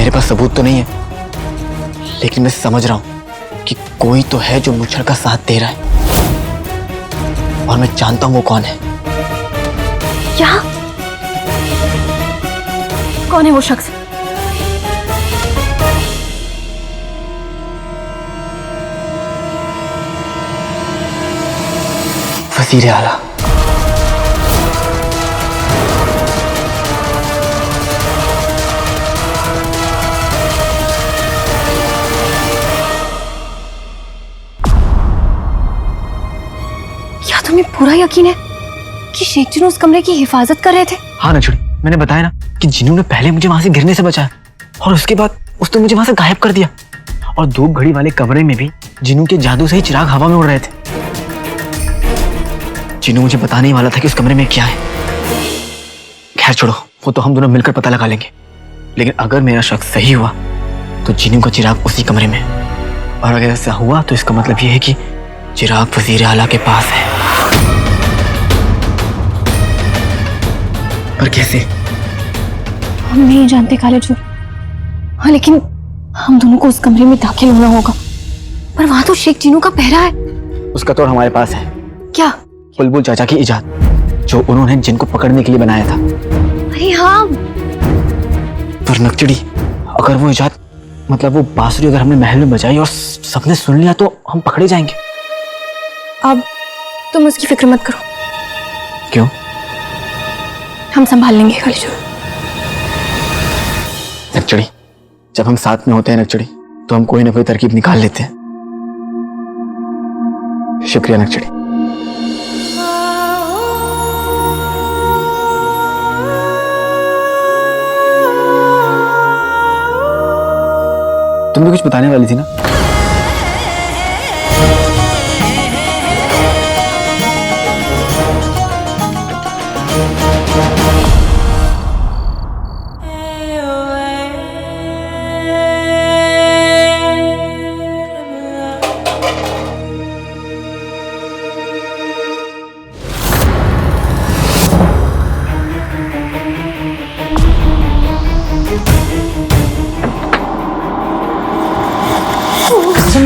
मेरे पास सबूत तो नहीं है, लेकिन मैं समझ रहा हूं कि कोई तो है जो मुच्छर का साथ दे रहा है, और मैं जानता हूं वो कौन है। क्या? कौन है वो शख्स? वजीर आला। क्या तुम्हें पूरा यकीन है कि शेख जिन्नू उस कमरे की हिफाजत कर रहे थे? हाँ नचड़ी, मैंने बताया ना कि जिन्नू ने पहले मुझे वहां से गिरने से बचाया, और उसके बाद उसने मुझे वहां से गायब कर दिया। और धूप घड़ी वाले कमरे में भी जिन्नू के जादू से ही चिराग हवा में उड़ रहे थे। जिन्नू मुझे बताने ही वाला था कि उस कमरे में क्या है। खैर छोड़ो, वो तो हम दोनों मिलकर पता लगा लेंगे। लेकिन अगर मेरा शक सही हुआ तो जिन्नू का चिराग उसी कमरे में, और अगर ऐसा हुआ तो इसका मतलब ये है कि चिराग वजीर आला के पास है। पर कैसे? हम नहीं जानते काले चोर। हाँ, लेकिन हम दोनों को उस कमरे में दाखिल होना होगा। पर वहां तो शेख जिन्नू का पहरा है। उसका तो हमारे पास है। क्या? बुलबुल चाचा की इजाद, जो उन्होंने जिनको पकड़ने के लिए बनाया था। अरे हाँ। पर नकचड़ी, अगर वो इजाद मतलब वो बांसुरी अगर हमने महल में बजाई और सबने सुन लिया तो हम पकड़े जाएंगे। अब तुम उसकी फिक्र मत करो। क्यों? हम संभाल लेंगे काले चोर। नकचड़ी, जब हम साथ में होते हैं नकचड़ी, तो हम कोई ना कोई तरकीब निकाल लेते हैं। शुक्रिया नकचड़ी। तुम भी कुछ बताने वाली थी ना?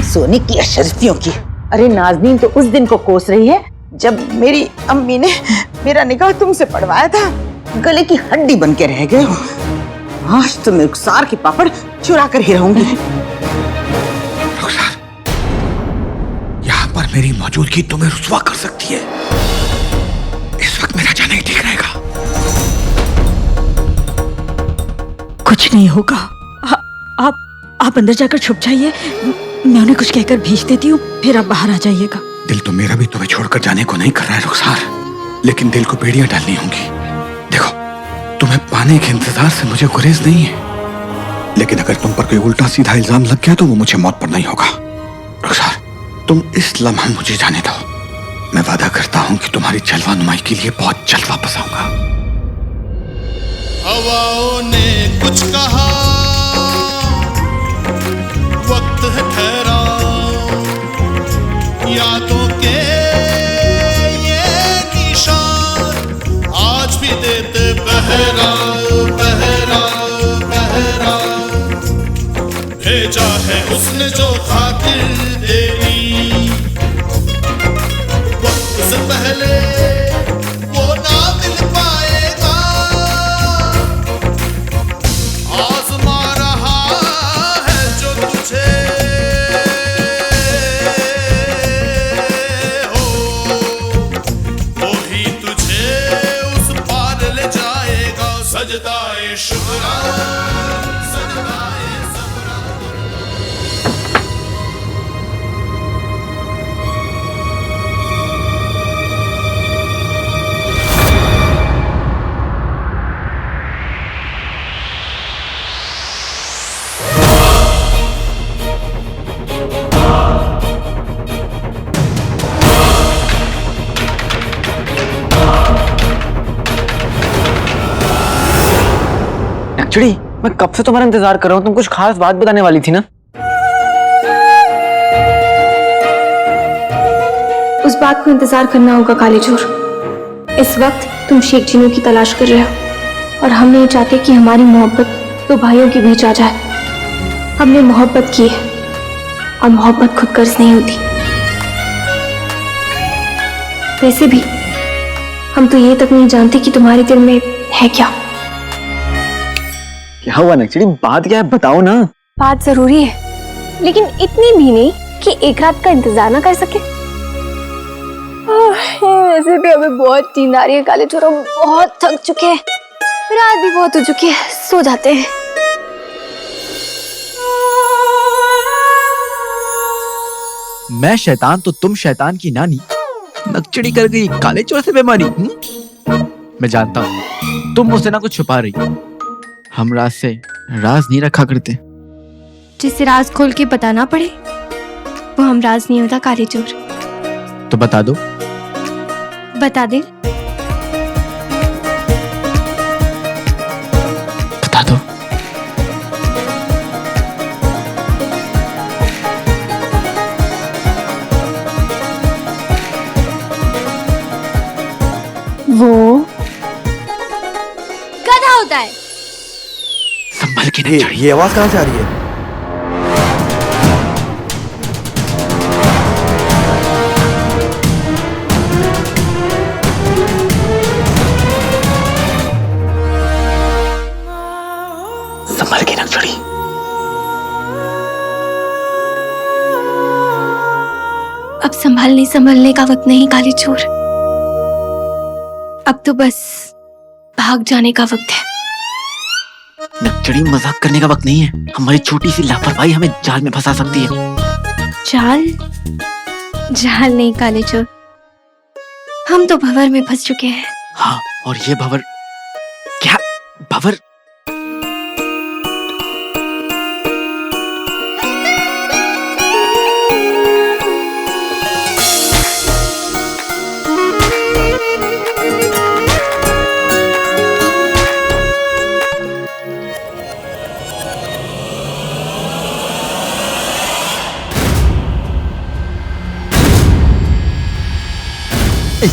सोने की अशरफियों की। अरे नाज़नीन तो उस दिन को कोस रही है जब मेरी अम्मी ने मेरा निकाह तुमसे पढ़वाया था। गले की हड्डी बन के रह गए हो। आज तो मैं रुखसार की पापड़ चुरा कर ही रहूंगी। रुखसार, यहाँ पर मेरी मौजूदगी तुम्हें रुसवा कर सकती है। इस वक्त मेरा जाना ही ठीक रहेगा। कुछ नहीं होगा। आप अंदर जाकर छुप जाइए। मैं उन्हें कुछ कहकर भेज देती हूँ, फिर आप बाहर आ जाइएगा। दिल तो मेरा भी तुम्हें छोड़कर जाने को नहीं कर रहा है रुखसार, लेकिन दिल को बेड़ियां डालनी होंगी। देखो, तुम्हें पाने के इंतजार से मुझे गुरेज नहीं है, लेकिन अगर तुम पर कोई उल्टा सीधा इल्जाम लग गया तो वो मुझे मौत पर नहीं होगा। रुखसार, तुम इस लम्हा मुझे जाने दो। मैं वादा करता हूँ कि तुम्हारी जलवा नुमाई के लिए बहुत जल्द वापस आऊंगा। हवाओं ने कुछ कहा, वक्त है ठहरा, यादों के ये निशान आज भी देते पहरा पहरा पहरा। भेजा है उसने जो खातिर तेरी, वक्त से पहले वो ना मिल पाएगा। आजमा रहा है जो तुझे सजदाए शुक्रा सजदाए सबरा। नकचड़ी, मैं कब से तुम्हारा इंतजार कर रहा हूँ। तुम कुछ खास बात बताने वाली थी ना? उस बात को इंतजार करना होगा काले चोर। इस वक्त तुम शेख जिन्नू की तलाश कर रहे हो, और हम नहीं चाहते कि हमारी मोहब्बत दो भाइयों के बीच आ जाए। हमने मोहब्बत की है और मोहब्बत खुद कर्ज नहीं होती। वैसे भी हम तो ये तक नहीं जानते कि तुम्हारे दिल में है क्या। क्या हुआ नक्चड़ी, बात क्या है बताओ ना। बात जरूरी है, लेकिन इतनी भी नहीं कि एक रात का इंतजार ना कर सके। वैसे भी हमें बहुत नींद आ रही है काले चोर, हम बहुत थक चुके हैं, रात भी बहुत हो चुकी है, सो जाते हैं। मैं शैतान तो तुम शैतान की नानी, नकचड़ी कर गई काले चोर से बीमारी। मैं जानता हूँ तुम मुझसे ना कुछ छुपा रही, हम राज से राज नहीं रखा करते। जिसे राज खोल के बताना पड़े वो हम राज नहीं होता काले चोर। तो बता दो। बता दे। बता दो। वो गधा होता है। संभल के नक्चड़ी। ये आवाज कहाँ से आ रही है? संभल के नक्चड़ी। अब संभलने का वक्त नहीं काले चोर, अब तो बस भाग जाने का वक्त है। नक्चड़ी, मजाक करने का वक्त नहीं है। हमारी छोटी सी लापरवाही हमें जाल में फंसा सकती है। जाल? जाल नहीं काले चोर, हम तो भंवर में फंस चुके हैं। हाँ, और ये भंवर क्या भंवर?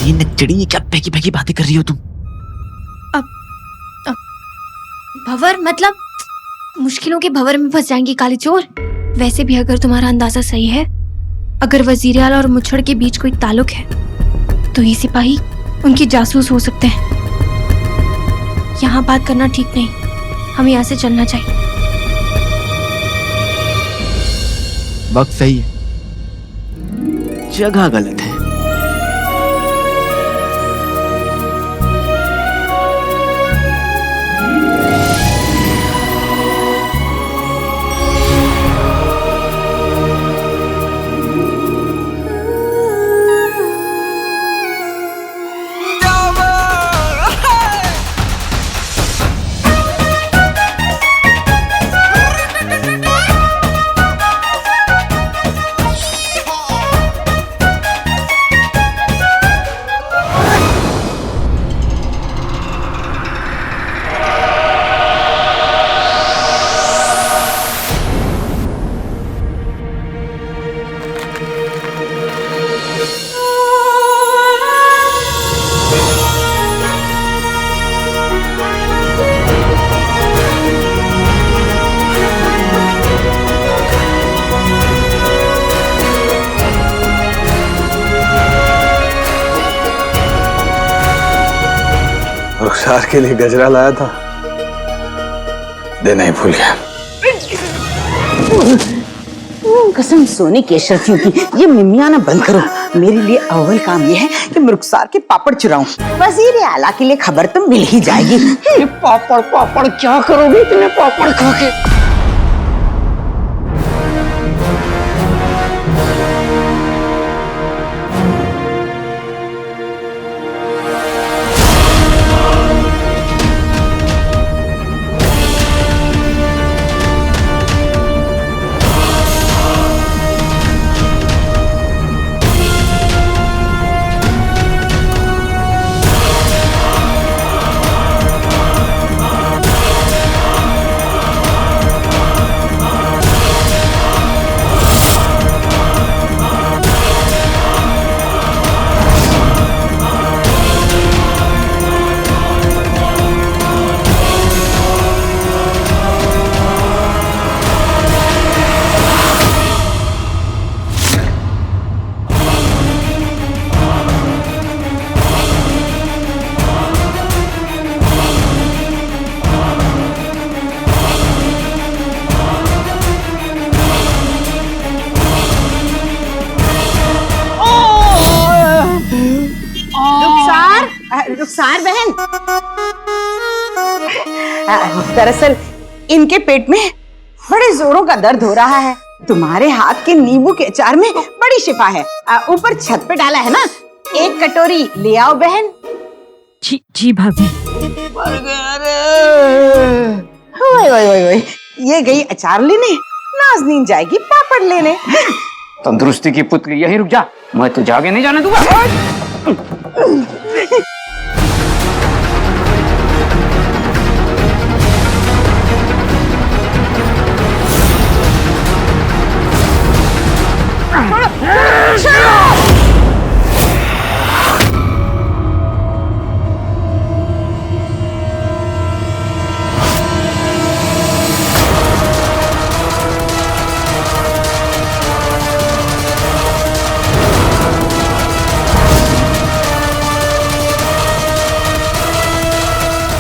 ये नक्चड़ी, ये क्या पैकी पैकी बातें कर रही हो तुम? भंवर मतलब मुश्किलों के भंवर में फंस जाएंगी काले चोर। वैसे भी अगर तुम्हारा अंदाजा सही है, अगर वजीर आला और मुच्छड़ के बीच कोई ताल्लुक है तो ये सिपाही उनकी जासूस हो सकते हैं। यहाँ बात करना ठीक नहीं, हमें यहाँ से चलना चाहिए। वक्त सही है, जगह गलत है। रुखसार के लिए गजरा लाया था, देना ही भूल गया। कसम सोने की अशरफियों की, ये मिमियाना बंद करो। मेरे लिए अव्वल काम ये है कि मैं रुखसार के पापड़ चुराऊं। वजीर आला के लिए खबर तो मिल ही जाएगी। पापड़ पापड़ क्या करोगे इतने पापड़ खा के? दरअसल इनके पेट में बड़े जोरों का दर्द हो रहा है। तुम्हारे हाथ के नींबू के अचार में बड़ी शिफा है। ऊपर छत पे डाला है ना, एक कटोरी ले आओ बहन। जी जी भाभी। ओए ओए ओए ओए, ये गई अचार लेने, नाज़नीन जाएगी पापड़ लेने। तंदुरुस्ती की पुतली, यही रुक जा, मैं तुझे आगे नहीं जाने दूंगा।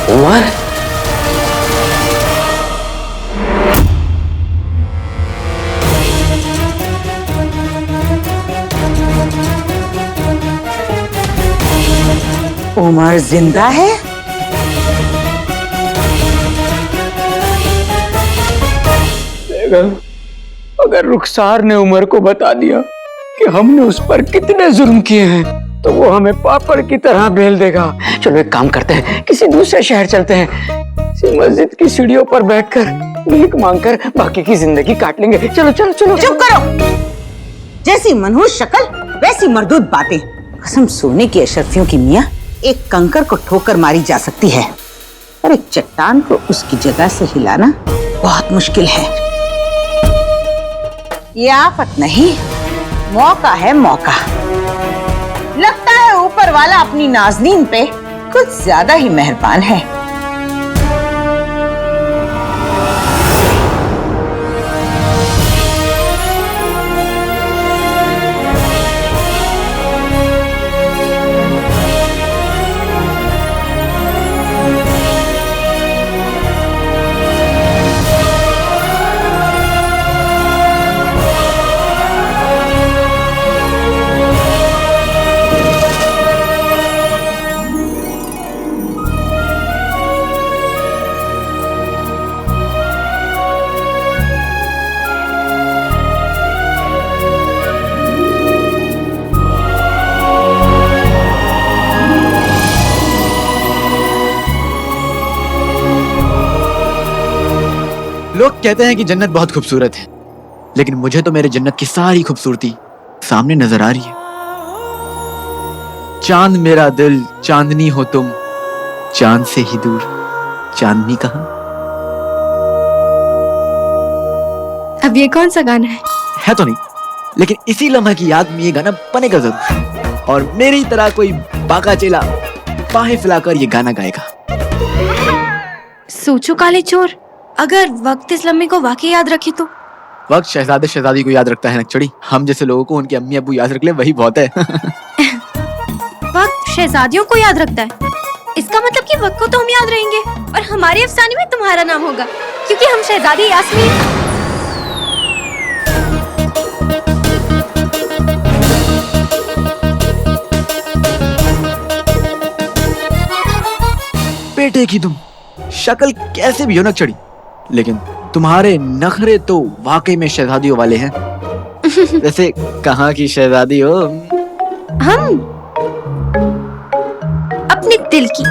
उमर, उमर जिंदा है? अगर रुखसार ने उमर को बता दिया कि हमने उस पर कितने जुल्म किए हैं, तो वो हमें पापड़ की तरह बेल देगा। चलो एक काम करते हैं, किसी दूसरे शहर चलते हैं, किसी मस्जिद की सीढ़ियों पर बैठकर भीख मांगकर बाकी की जिंदगी काट लेंगे। चलो चलो चलो। चुप करो, जैसी मनहूस शक्ल वैसी मरदूद बातें। कसम सोने की अशरफियों की मियाँ, एक कंकर को ठोकर मारी जा सकती है, और एक चट्टान को उसकी जगह से हिलाना बहुत मुश्किल है। ये आफत नहीं, मौका है मौका। लगता है ऊपर वाला अपनी नाज़नीन पे कुछ ज्यादा ही मेहरबान है। लोग कहते हैं कि जन्नत बहुत खूबसूरत है, लेकिन मुझे तो मेरे जन्नत की सारी खूबसूरती सामने नजर आ रही है। चांद मेरा दिल, चांदनी हो तुम, चांद से ही दूर चांदनी कहाँ। अब ये कौन सा गाना है तो नहीं, लेकिन इसी लम्हे की याद में ये गाना बनेगा जरूर, और मेरी तरह कोई बाका चेला बाहें फैलाकर ये गाना गाएगा। सोचो काले चोर, अगर वक्त इस लम्हे को वाकई याद रखे तो। वक्त शहजादे शहजादी को याद रखता है नक्चड़ी, हम जैसे लोगों को उनके अम्मी अब्बू याद रख ले वही बहुत है। वक्त शहजादियों को याद रखता है, इसका मतलब कि वक्त को तो हम याद रहेंगे, और हमारे अफसाने में तुम्हारा नाम होगा, क्योंकि हम शहजादी यास्मीन। बेटे की तुम शक्ल कैसे भी हो नक्चड़ी, लेकिन तुम्हारे नखरे तो वाकई में शहजादियों वाले हैं। वैसे कहाँ की शहजादी हो? हम अपने दिल की,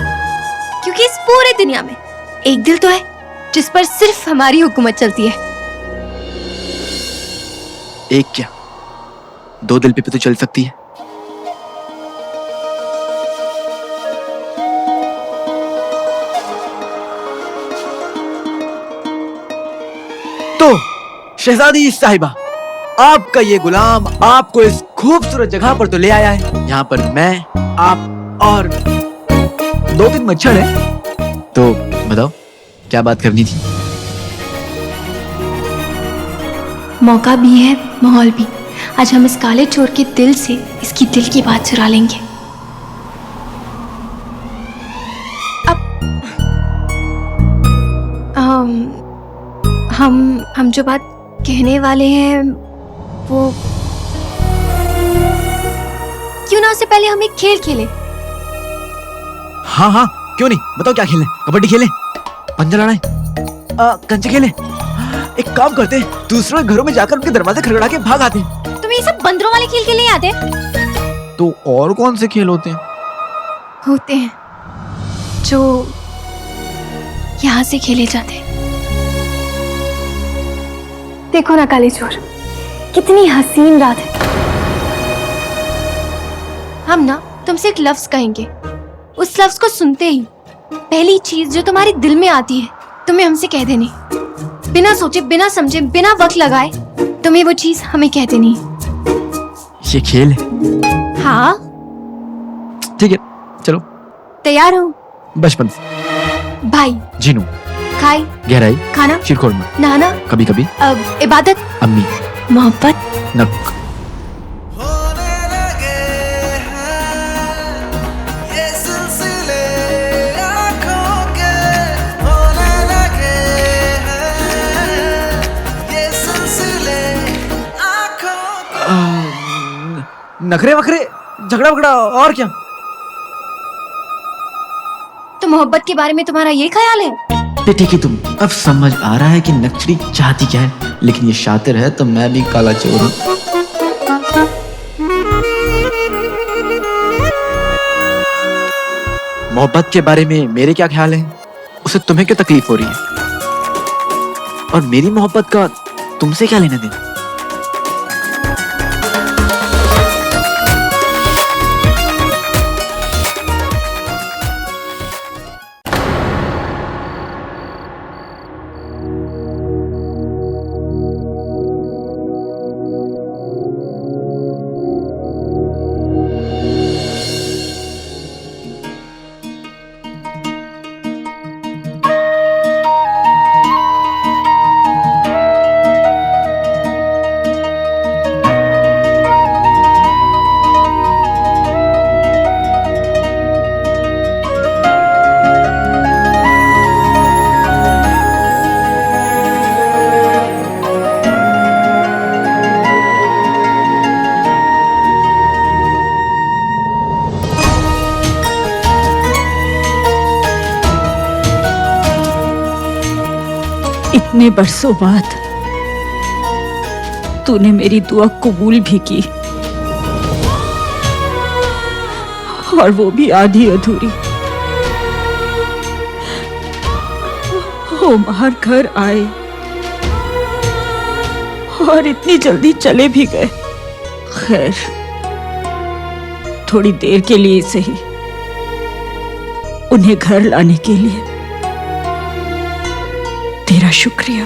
क्योंकि इस पूरे दुनिया में एक दिल तो है जिस पर सिर्फ हमारी हुकूमत चलती है। एक क्या, दो दिल पे तो चल सकती है। तो शहजादी साहिबा, आपका ये गुलाम आपको इस खूबसूरत जगह पर तो ले आया है। यहाँ पर मैं, आप और दो तीन मच्छर हैं। तो बताओ क्या बात करनी थी? मौका भी है, माहौल भी। आज हम इस काले चोर के दिल से इसकी दिल की बात चुरा लेंगे। अब हम जो बात कहने वाले हैं वो, क्यों ना उससे पहले हम एक खेल खेलें? हाँ हाँ, क्यों नहीं, बताओ क्या खेलें? कबड्डी खेलें? पंजा लड़ाए, कंचे खेले, एक काम करते हैं, दूसरों के घरों में जाकर उनके दरवाजे खड़खड़ा के भाग आते हैं। तुम्हें ये सब बंदरों वाले खेल के नहीं आते? तो और कौन से खेल होते हैं? होते हैं जो यहाँ से खेले जाते हैं। देखो ना काले चोर, कितनी हसीन रात है। हम ना तुमसे एक लफ्ज कहेंगे, उस लफ्ज को सुनते ही पहली चीज जो तुम्हारे दिल में आती है तुम्हें हमसे कह देनी, बिना सोचे, बिना समझे, बिना वक्त लगाए तुम्हें वो चीज हमें कह देनी। ये खेल है? हाँ, ठीक है, चलो। तैयार हो? बचपन से। भाई, जीनू, खाई, गहराई, खाना, शीरखुरमा, नहाना, कभी कभी, इबादत, अम्मी, मोहब्बत, नक। होने लगे हैं ये सिलसिले आँखों के, होने लगे हैं ये सिलसिले आँखों के। नखरे वखरे, झगड़ा वगड़ा और क्या? तो मोहब्बत के बारे में तुम्हारा ये ख्याल है? ठीक है, तुम अब समझ आ रहा है कि नक्सली चाहती क्या है, लेकिन ये शातिर है तो मैं भी काला चोर हूँ। मोहब्बत के बारे में मेरे क्या ख्याल है, उसे तुम्हें क्यों तकलीफ हो रही है, और मेरी मोहब्बत का तुमसे क्या लेना देना? इतने बरसों बाद तूने मेरी दुआ कबूल भी की, और वो भी आधी अधूरी। उमर घर आए और इतनी जल्दी चले भी गए। खैर, थोड़ी देर के लिए सही, उन्हें घर लाने के लिए तेरा शुक्रिया।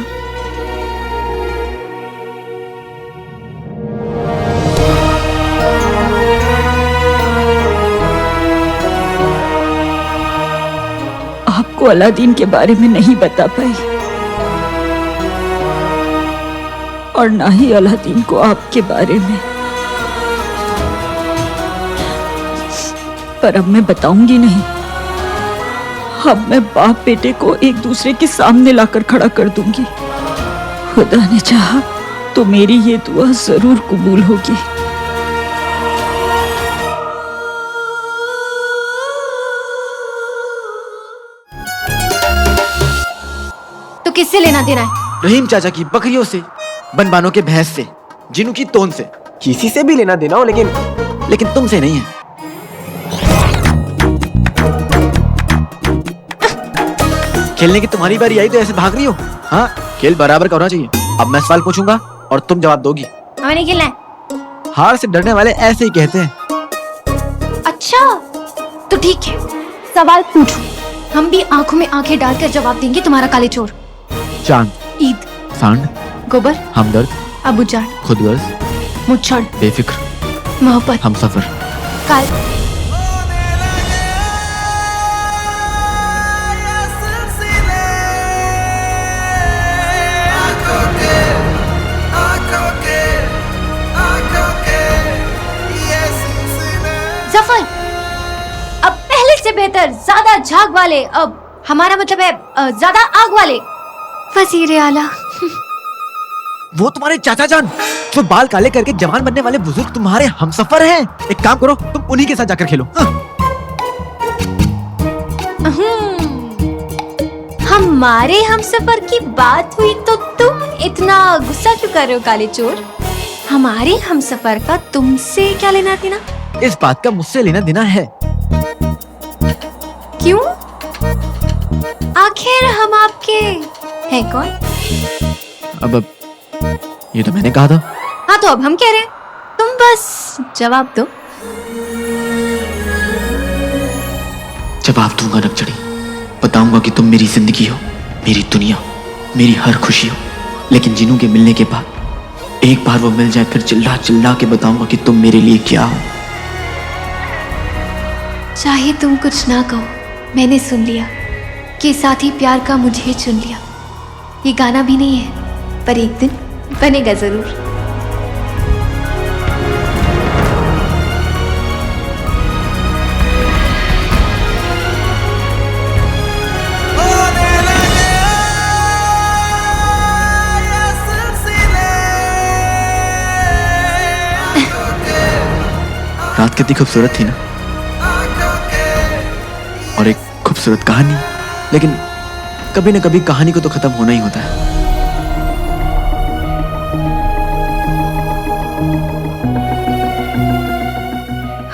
आपको अलादीन के बारे में नहीं बता पाई, और ना ही अलादीन को आपके बारे में, पर अब मैं बताऊंगी नहीं। अब मैं बाप बेटे को एक दूसरे के सामने लाकर खड़ा कर दूंगी। खुदा ने चाहा तो मेरी ये दुआ जरूर कबूल होगी। तो किससे लेना देना है? रहीम चाचा की बकरियों से, बनबानों के भैंस से, जिनू की तोन से, किसी से भी लेना देना हो, लेकिन तुमसे नहीं है। खेलने की तुम्हारी बारी आई तो ऐसे भाग रही हो? हाँ, खेल बराबर का होना चाहिए। अब मैं सवाल पूछूंगा और तुम जवाब दोगी। हमें नहीं खेलना है। हार से डरने वाले ऐसे ही कहते हैं। अच्छा, तो ठीक है, सवाल पूछो। हम भी आंखों में आंखें डालकर जवाब देंगे तुम्हारा काले चोर। चांद, ईद, सांड, गोबर, हमदर्द, अबूजान, खुदगर्ज, मुच्छड़, बेफिक्र, मोहब्बत, हमसफर। काल, जफर, अब पहले से बेहतर, ज्यादा झाग वाले, अब हमारा मतलब है ज्यादा आग वाले वजीर आला। वो तुम्हारे चाचा जान जो बाल काले करके जवान बनने वाले बुजुर्ग तुम्हारे हमसफर हैं। एक काम करो, तुम उन्हीं के साथ जाकर खेलो। हाँ। हमारे हमसफर की बात हुई तो तुम इतना गुस्सा क्यों कर रहे हो काले चोर? हमारे हमसफर का तुमसे क्या लेना देना? इस बात का मुझसे लेना देना है। क्यों? आखिर हम आपके हैं कौन? अब ये तो मैंने कहा था। हाँ तो अब हम कह रहे हैं, तुम बस जवाब दो। जवाब दूंगा नकचड़ी, बताऊंगा कि तुम मेरी जिंदगी हो, मेरी दुनिया, मेरी हर खुशी हो। लेकिन जिनू के मिलने के बाद एक बार वो मिल जाए, फिर चिल्ला चिल्ला के बताऊंगा कि तुम मेरे लिए क्या हो। चाहे तुम कुछ ना कहो, मैंने सुन लिया कि साथी प्यार का मुझे चुन लिया। ये गाना भी नहीं है, पर एक दिन बनेगा जरूर। होने लगे ये सिलसिले रात कितनी खूबसूरत थी ना, आंखों के और एक खूबसूरत कहानी। लेकिन कभी न कभी कहानी को तो खत्म होना ही होता है।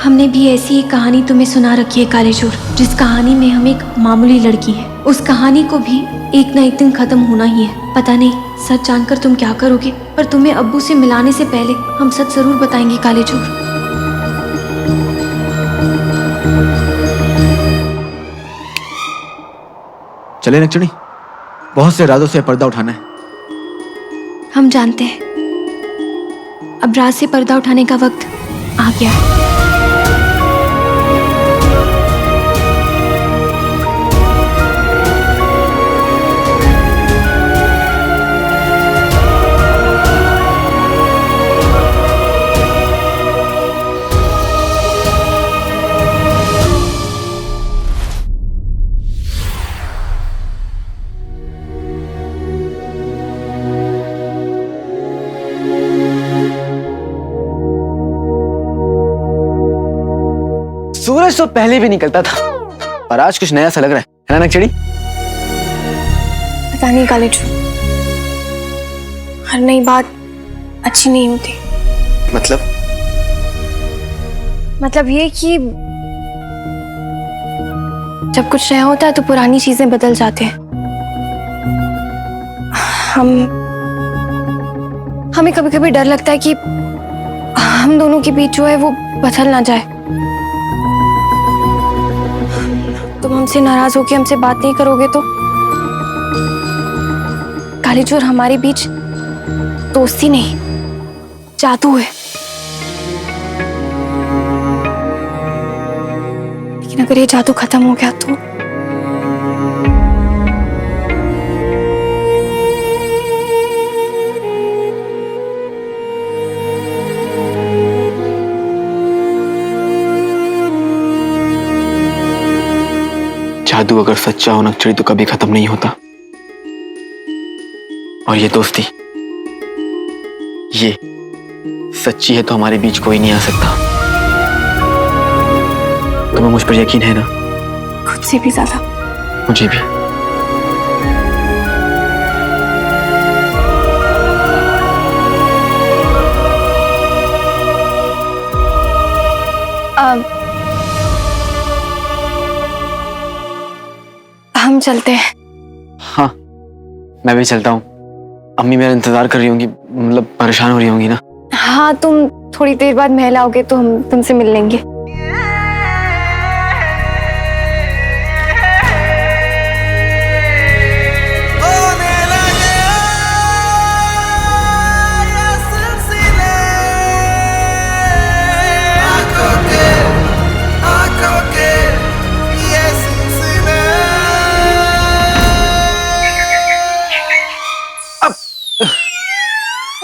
हमने भी ऐसी एक कहानी तुम्हें सुना रखी है काले चोर, जिस कहानी में हम एक मामूली लड़की है। उस कहानी को भी एक ना एक दिन खत्म होना ही है। पता नहीं सच जानकर तुम क्या करोगे, पर तुम्हें अब्बू से मिलाने से पहले हम सच जरूर बताएंगे काले चोर। चले नकचड़ी, बहुत से राजों से पर्दा उठाना है। हम जानते हैं, अब राज से पर्दा उठाने का वक्त आ गया है। सूरज तो पहले भी निकलता था, पर आज कुछ नया सा लग रहा है ना नकचड़ी? पता नहीं काले चोर, हर नई बात अच्छी नहीं होती। मतलब ये कि जब कुछ नया होता है तो पुरानी चीजें बदल जाते हैं। हमें कभी कभी डर लगता है कि हम दोनों के बीच जो है वो बदल ना जाए। तुम हमसे नाराज होके हमसे बात नहीं करोगे तो काले चोर, हमारे बीच दोस्ती नहीं, जादू है। लेकिन अगर ये जादू खत्म हो गया तो जादू अगर सच्चा हो नकचड़ी तो कभी खत्म नहीं होता। और ये दोस्ती, ये सच्ची है तो हमारे बीच कोई नहीं आ सकता। तुम्हें मुझ पर यकीन है ना? खुद से भी ज्यादा। मुझे भी। हम चलते हैं। हाँ, मैं भी चलता हूँ। अम्मी मेरा इंतजार कर रही होंगी, मतलब परेशान हो रही होंगी ना? हाँ, तुम थोड़ी देर बाद महल आओगे तो हम तुमसे मिल लेंगे। होने लगे ये सिलसिले आंखों के ये सिलसिले।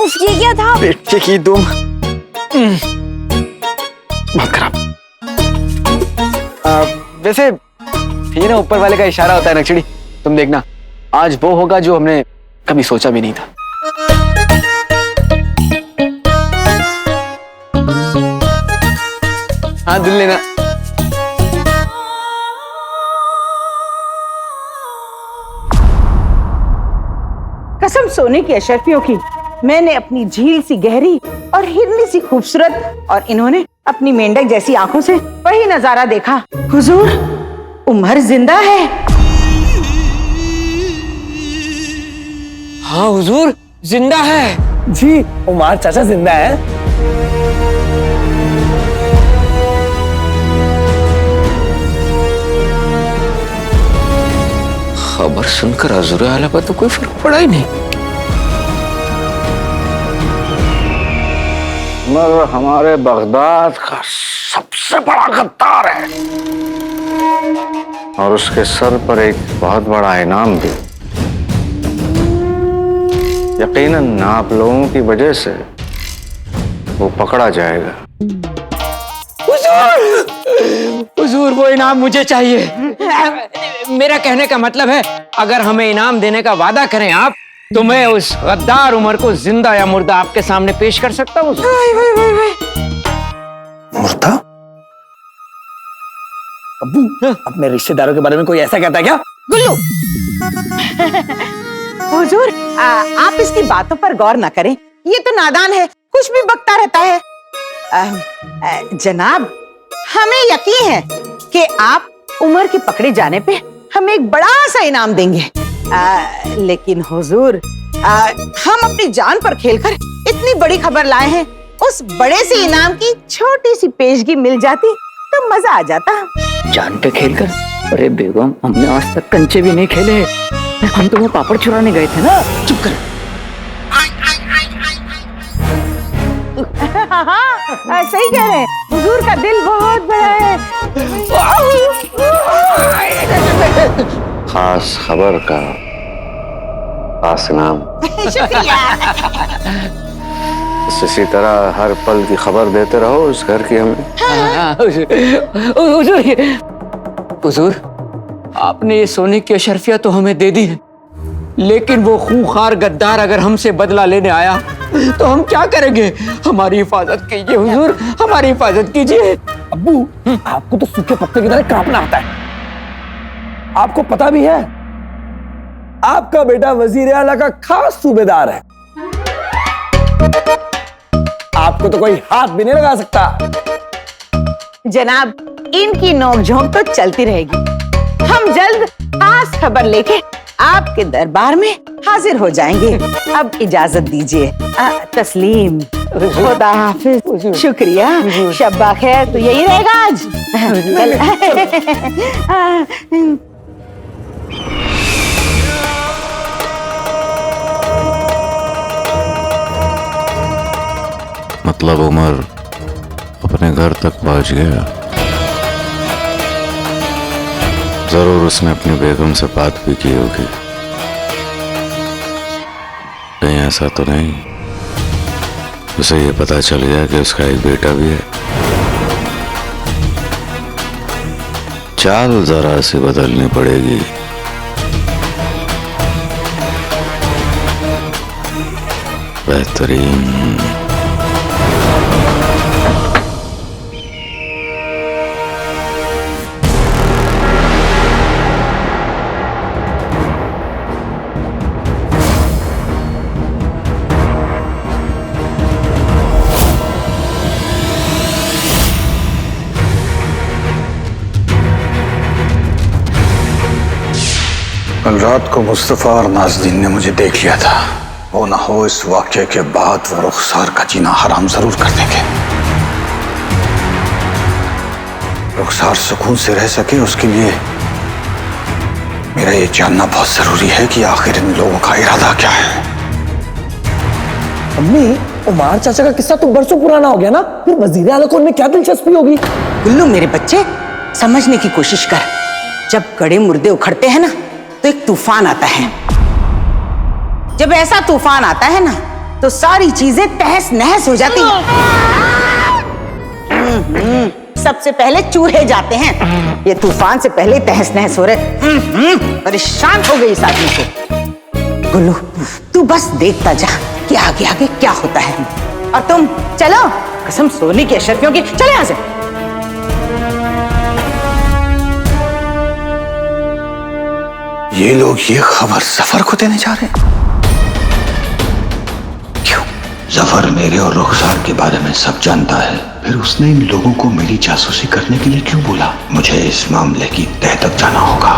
उफ, ये क्या था? बेटे की तुम बहुत खराब। वैसे ये ना ऊपर वाले का इशारा होता है नक्शड़ी, तुम देखना आज वो होगा जो हमने कभी सोचा भी नहीं था। हाँ, दिल लेना। कसम सोने की अशरफियों की, मैंने अपनी झील सी गहरी और हिरनी सी खूबसूरत और इन्होंने अपनी मेंढक जैसी आंखों से वही नजारा देखा। हुजूर, उमर जिंदा है। हाँ हुजूर, जिंदा है जी। उमर चाचा जिंदा है। खबर सुनकर हुजूर आला पर तो कोई फर्क पड़ा ही नहीं। उमर हमारे बगदाद का सबसे बड़ा गद्दार है और उसके सर पर एक बहुत बड़ा इनाम भी। यकीनन आप लोगों की वजह से वो पकड़ा जाएगा। हुजूर, वो इनाम मुझे चाहिए। मेरा कहने का मतलब है, अगर हमें इनाम देने का वादा करें आप, तो मैं उस गद्दार उमर को जिंदा या मुर्दा आपके सामने पेश कर सकता हूँ। मुर्दा? अब्बू, अपने रिश्तेदारों के बारे में कोई ऐसा कहता है क्या? गुल्लू, हुजूर, आप इसकी बातों पर गौर न करें। ये तो नादान है, कुछ भी बकता रहता है। जनाब, हमें यकीन है कि आप उमर के पकड़े जाने पे हमें एक बड़ा सा इनाम देंगे। लेकिन हुजूर, हम अपनी जान पर खेलकर इतनी बड़ी खबर लाए हैं। उस बड़े से इनाम की छोटी सी पेशगी मिल जाती तो मजा आ जाता। जान पे खेलकर? अरे बेगम, हमने आज तक कंचे भी नहीं खेले। हम तो वो पापड़ चुराने गए थे ना। चुप कर। हाँ, सही कह रहे हैं। हुजूर का दिल बहुत बड़ा है। खास खबर का खास इनाम। इसी तरह हर पल की खबर देते रहो उस घर की हमें। हुजूर, आपने ये सोने की अशरफिया तो हमें दे दी है, लेकिन वो खूंखार गद्दार अगर हमसे बदला लेने आया तो हम क्या करेंगे? हमारी हिफाजत कीजिए हुजूर, हमारी हिफाजत कीजिए। अब्बू, आपको तो सूखे पत्ते की तरह कांपना आता है। आपको पता भी है, आपका बेटा वजीर आला का खास सूबेदार है। आपको तो कोई हाथ भी नहीं लगा सकता। जनाब, इनकी नोकझोंक तो चलती रहेगी। हम जल्द खास खबर लेके आपके दरबार में हाजिर हो जाएंगे। अब इजाजत दीजिए। तस्लीम, खुदा हाफिज। शुक्रिया, शब्बा खैर। तो यही रहेगा आज। मतलब उमर अपने घर तक पहुंच गया। जरूर उसने अपनी बेगम से बात भी की होगी। कहीं ऐसा तो नहीं उसे ये पता चल गया कि उसका एक बेटा भी है। चाल जरा सी बदलनी पड़ेगी। बेहतरीन। कल रात को मुस्तफा और नाज़नीन ने मुझे देख लिया था। वो ना हो इस वाक़ये के बाद वो रुखसार का जीना हराम जरूर कर देंगे। रुखसार सुकून से रह सके उसके लिए मेरा ये जानना बहुत जरूरी है कि आखिर इन लोगों का इरादा क्या है। अम्मी, उमर चाचा का किस्सा तो बरसों पुराना हो गया ना, फिर वजीर आला को उनमें क्या दिलचस्पी होगी? गुल्लू मेरे बच्चे, समझने की कोशिश कर। जब गड़े मुर्दे उखड़ते हैं ना तो एक तूफान आता है। जब ऐसा तूफान आता है ना तो सारी चीजें तहस नहस हो जाती हैं। सबसे पहले चूल्हे जाते हैं। ये तूफान से पहले तहस नहस हो रहे। परेशान हो गई इस आदमी से। गुल्लू, तू बस देखता जा कि आगे आगे क्या होता है। और तुम चलो, कसम सोने की अशरफियों की, चले यहां से। ये लोग ये खबर सफर को देने जा रहे हैं। जफर मेरे और रुखसार के बारे में सब जानता है, फिर उसने इन लोगों को मेरी जासूसी करने के लिए क्यों बोला? मुझे इस मामले की तह तक जाना होगा।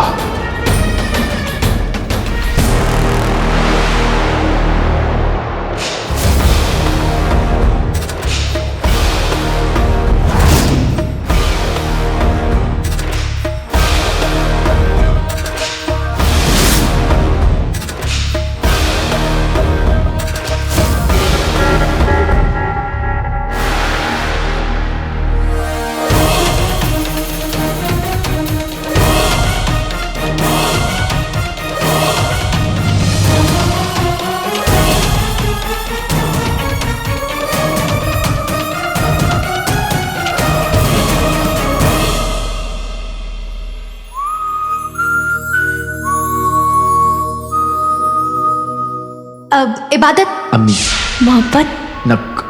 अब इबादत, अम्मी, मोहब्बत, नक।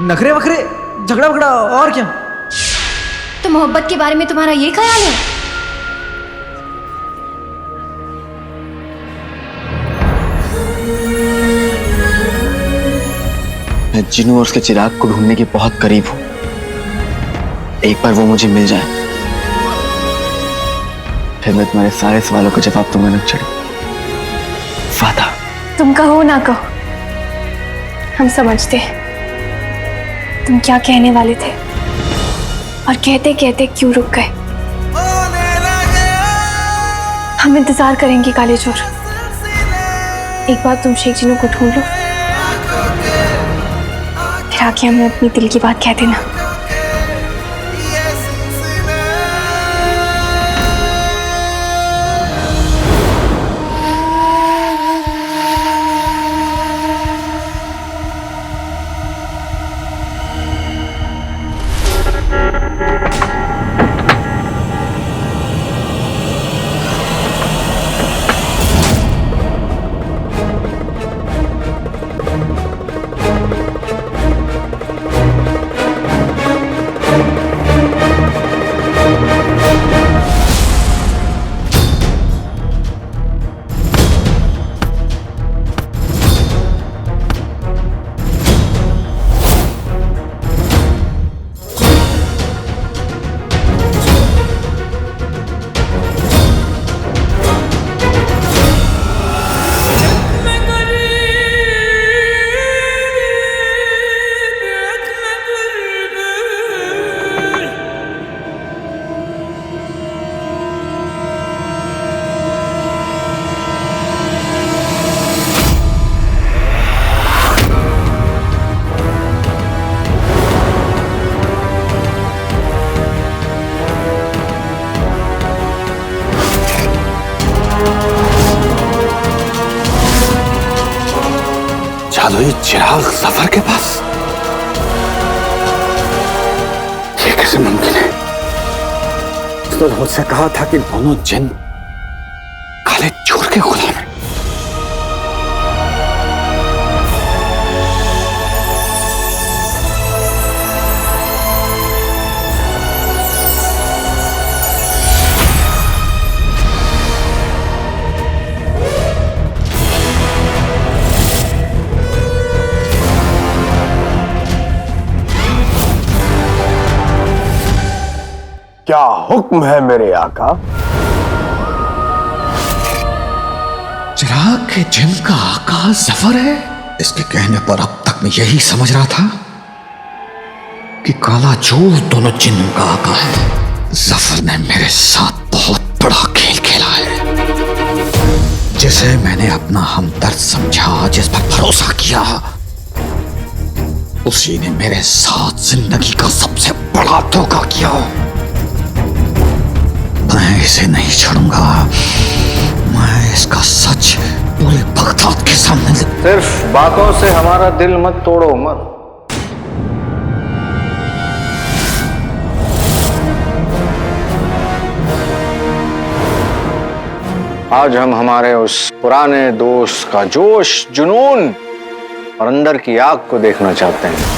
नखरे वखरे, झगड़ा वगड़ा और क्या? तो मोहब्बत के बारे में तुम्हारा ये ख्याल है? मैं जिन्नू और उसके चिराग को ढूंढने के बहुत करीब हूं। एक बार वो मुझे मिल जाए, फिर मैं तुम्हारे सारे सवालों का जवाब दूंगा नक्चड़ी। वादा। तुम कहो ना कहो, हम समझते हैं तुम क्या कहने वाले थे और कहते कहते क्यों रुक गए। हम इंतजार करेंगे काले चोर। एक बार तुम शेख जिन्नू को ढूंढ लो, फिर आके हमें अपनी दिल की बात कह देना। जादुई चिराग जफर के पास? ये कैसे मुमकिन है? उसने मुझसे कहा था कि दोनों जिन काले चोर के गुलाम हैं। क्या हुक्म है मेरे आका? चिराग के जिन का आका जफर है? इसके कहने पर अब तक मैं यही समझ रहा था कि काला चोर दोनों जिन का आका है। जफर ने मेरे साथ बहुत बड़ा खेल खेला है, जिसे मैंने अपना हमदर्द समझा, जिस पर भरोसा किया, उसी ने मेरे साथ जिंदगी का सबसे बड़ा धोखा किया। मैं इसे नहीं छोड़ूंगा। मैं इसका सच पूरे बगदाद के सामने। सिर्फ बातों से हमारा दिल मत तोड़ो उमर। आज हम हमारे उस पुराने दोस्त का जोश, जुनून और अंदर की आग को देखना चाहते हैं।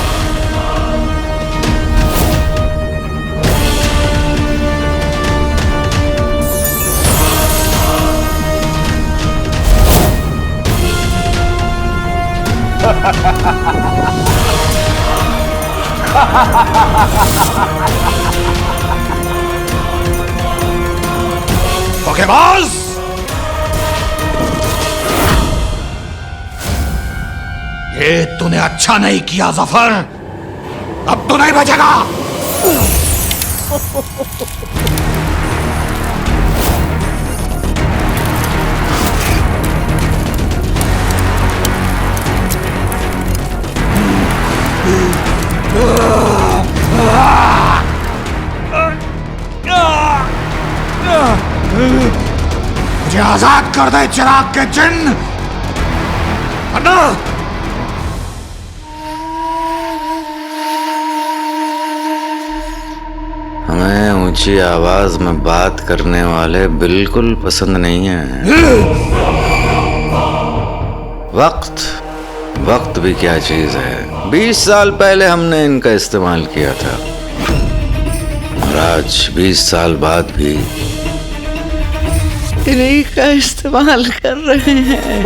धोखेबाज! ये तूने अच्छा नहीं किया जफर, अब तो नहीं बचेगा। मुझे आजाद कर दे चिराग के चिन्ह, वरना हमें ऊंची आवाज में बात करने वाले बिल्कुल पसंद नहीं है। वक्त भी क्या चीज है। 20 साल पहले हमने इनका इस्तेमाल किया था और आज 20 साल बाद भी इन्हीं का इस्तेमाल कर रहे हैं।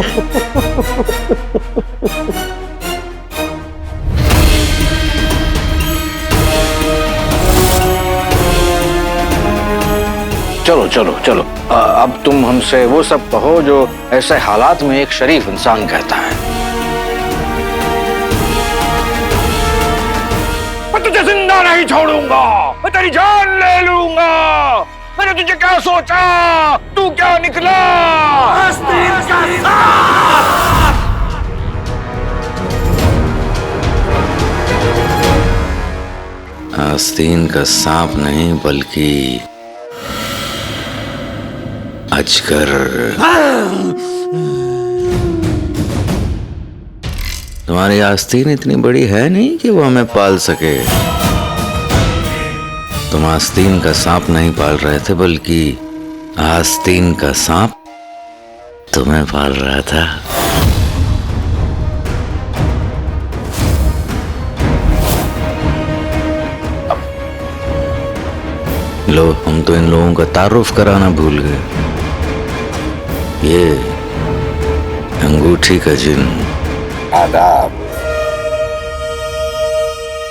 चलो चलो चलो, अब तुम हमसे वो सब कहो जो ऐसे हालात में एक शरीफ इंसान कहता है। मैं तुझे जिंदा नहीं छोड़ूंगा, मैं तेरी जान ले लूंगा। मैंने तुझे क्या सोचा, तू क्या निकला? आस्तीन का सांप! आस्तीन का सांप नहीं बल्कि अजगर। तुम्हारी आस्तीन इतनी बड़ी है नहीं कि वो हमें पाल सके। तुम आस्तीन का सांप नहीं पाल रहे थे, बल्कि आस्तीन का सांप तुम्हें पाल रहा था। लो, हम तो इन लोगों का तारुफ कराना भूल गए। ये अंगूठी का जिन्न, आदाब।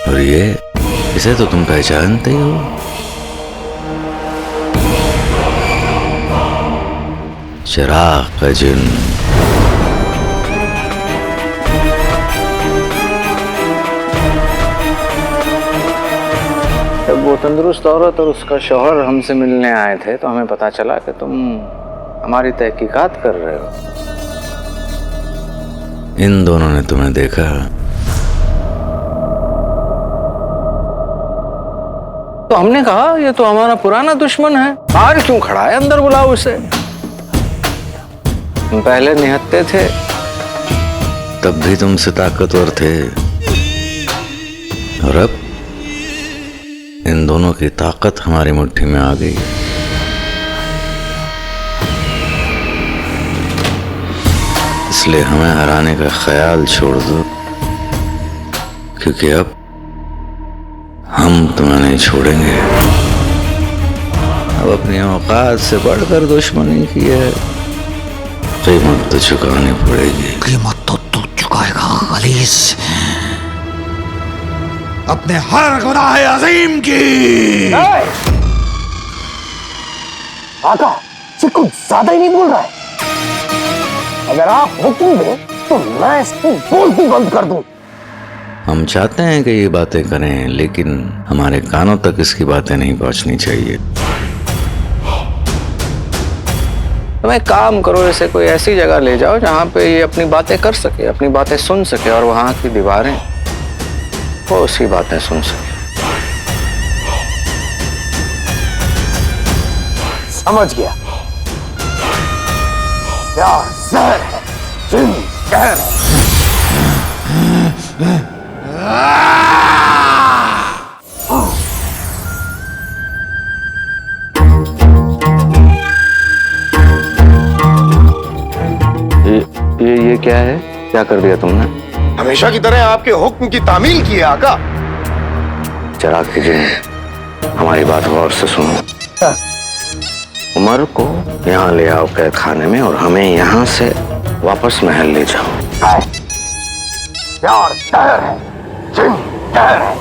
और ये, इसे तो तुम पहचानते ही हो। चिराग का जिन्न। जब वो तंदुरुस्त औरत और उसका शौहर हमसे मिलने आए थे तो हमें पता चला कि तुम हमारी तहकीकात कर रहे हो। इन दोनों ने तुम्हें देखा। तो हमने कहा ये तो हमारा पुराना दुश्मन है, बाहर क्यों खड़ा है, अंदर बुलाओ उसे। हम पहले निहत्ते थे, तब भी तुमसे ताकतवर थे, और अब इन दोनों की ताकत हमारी मुट्ठी में आ गई। इसलिए हमें हराने का ख्याल छोड़ दो, क्योंकि अब हम तुम्हें नहीं छोड़ेंगे। अब अपनी औकात से बढ़कर दुश्मनी की है, कीमत तो चुकानी पड़ेगी। कीमत तो तू चुकाएगा खलीस, अपने हर गुनाह अजीम की। आका, ये कुछ ज्यादा ही नहीं बोल रहा है। अगर आप हुक्म दें तो मैं इसकी बोलती बंद कर दूं। हम चाहते हैं कि ये बातें करें, लेकिन हमारे कानों तक इसकी बातें नहीं पहुंचनी चाहिए। तुम एक काम करो, इसे कोई ऐसी जगह ले जाओ जहाँ पे ये अपनी बातें कर सके, अपनी बातें सुन सके, और वहां की दीवारें वो उसी बातें सुन सके। समझ गया। प्यार जहर है, जिन्न कहर है। ये क्या है? क्या कर दिया तुमने? हमेशा की तरह आपके हुक्म की तामील की है आका। चिराग के जिन्न, हमारी बात गौर से सुनो। उमर को यहाँ ले आओ कैद खाने में, और हमें यहाँ से वापस महल ले जाओ। प्यार जहर है, जिन जहर है।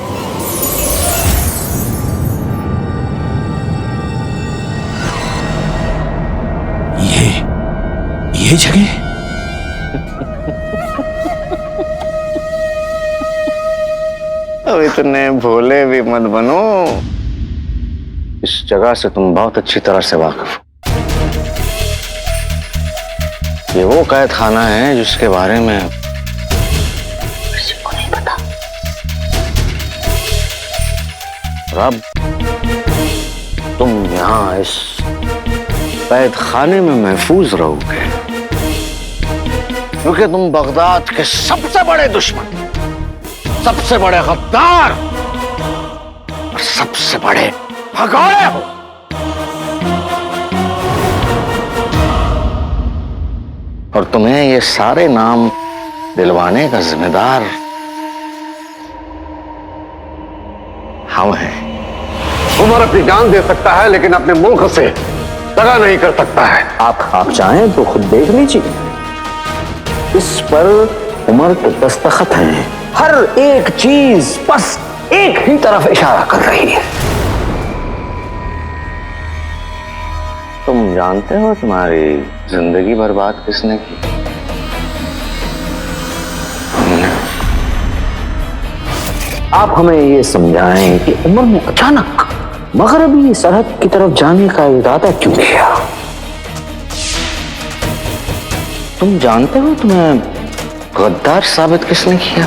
ये जगह अब इतने भोले भी मत बनो। इस जगह से तुम बहुत अच्छी तरह से वाकिफ हो। ये वो कैद खाना है जिसके बारे में किसी को नहीं पता। और अब तुम यहां इस कैद खाने में महफूज रहोगे क्योंकि तुम बगदाद के सबसे बड़े दुश्मन, सबसे बड़े गद्दार और सबसे बड़े भगोड़े हो। और तुम्हें ये सारे नाम दिलवाने का जिम्मेदार हम हैं। उमर अपनी जान दे सकता है लेकिन अपने मुल्क से दगा नहीं कर सकता है। आप चाहें तो खुद देख लीजिए, इस पर उमर के दस्तखत हैं। हर एक चीज बस एक ही तरफ इशारा कर रही है। तुम जानते हो तुम्हारी जिंदगी बर्बाद किसने की? हमने। आप हमें ये समझाएं कि उमर ने अचानक मगरबी सरहद की तरफ जाने का इरादा क्यों किया? तुम जानते हो तुम्हें गद्दार साबित किसने किया?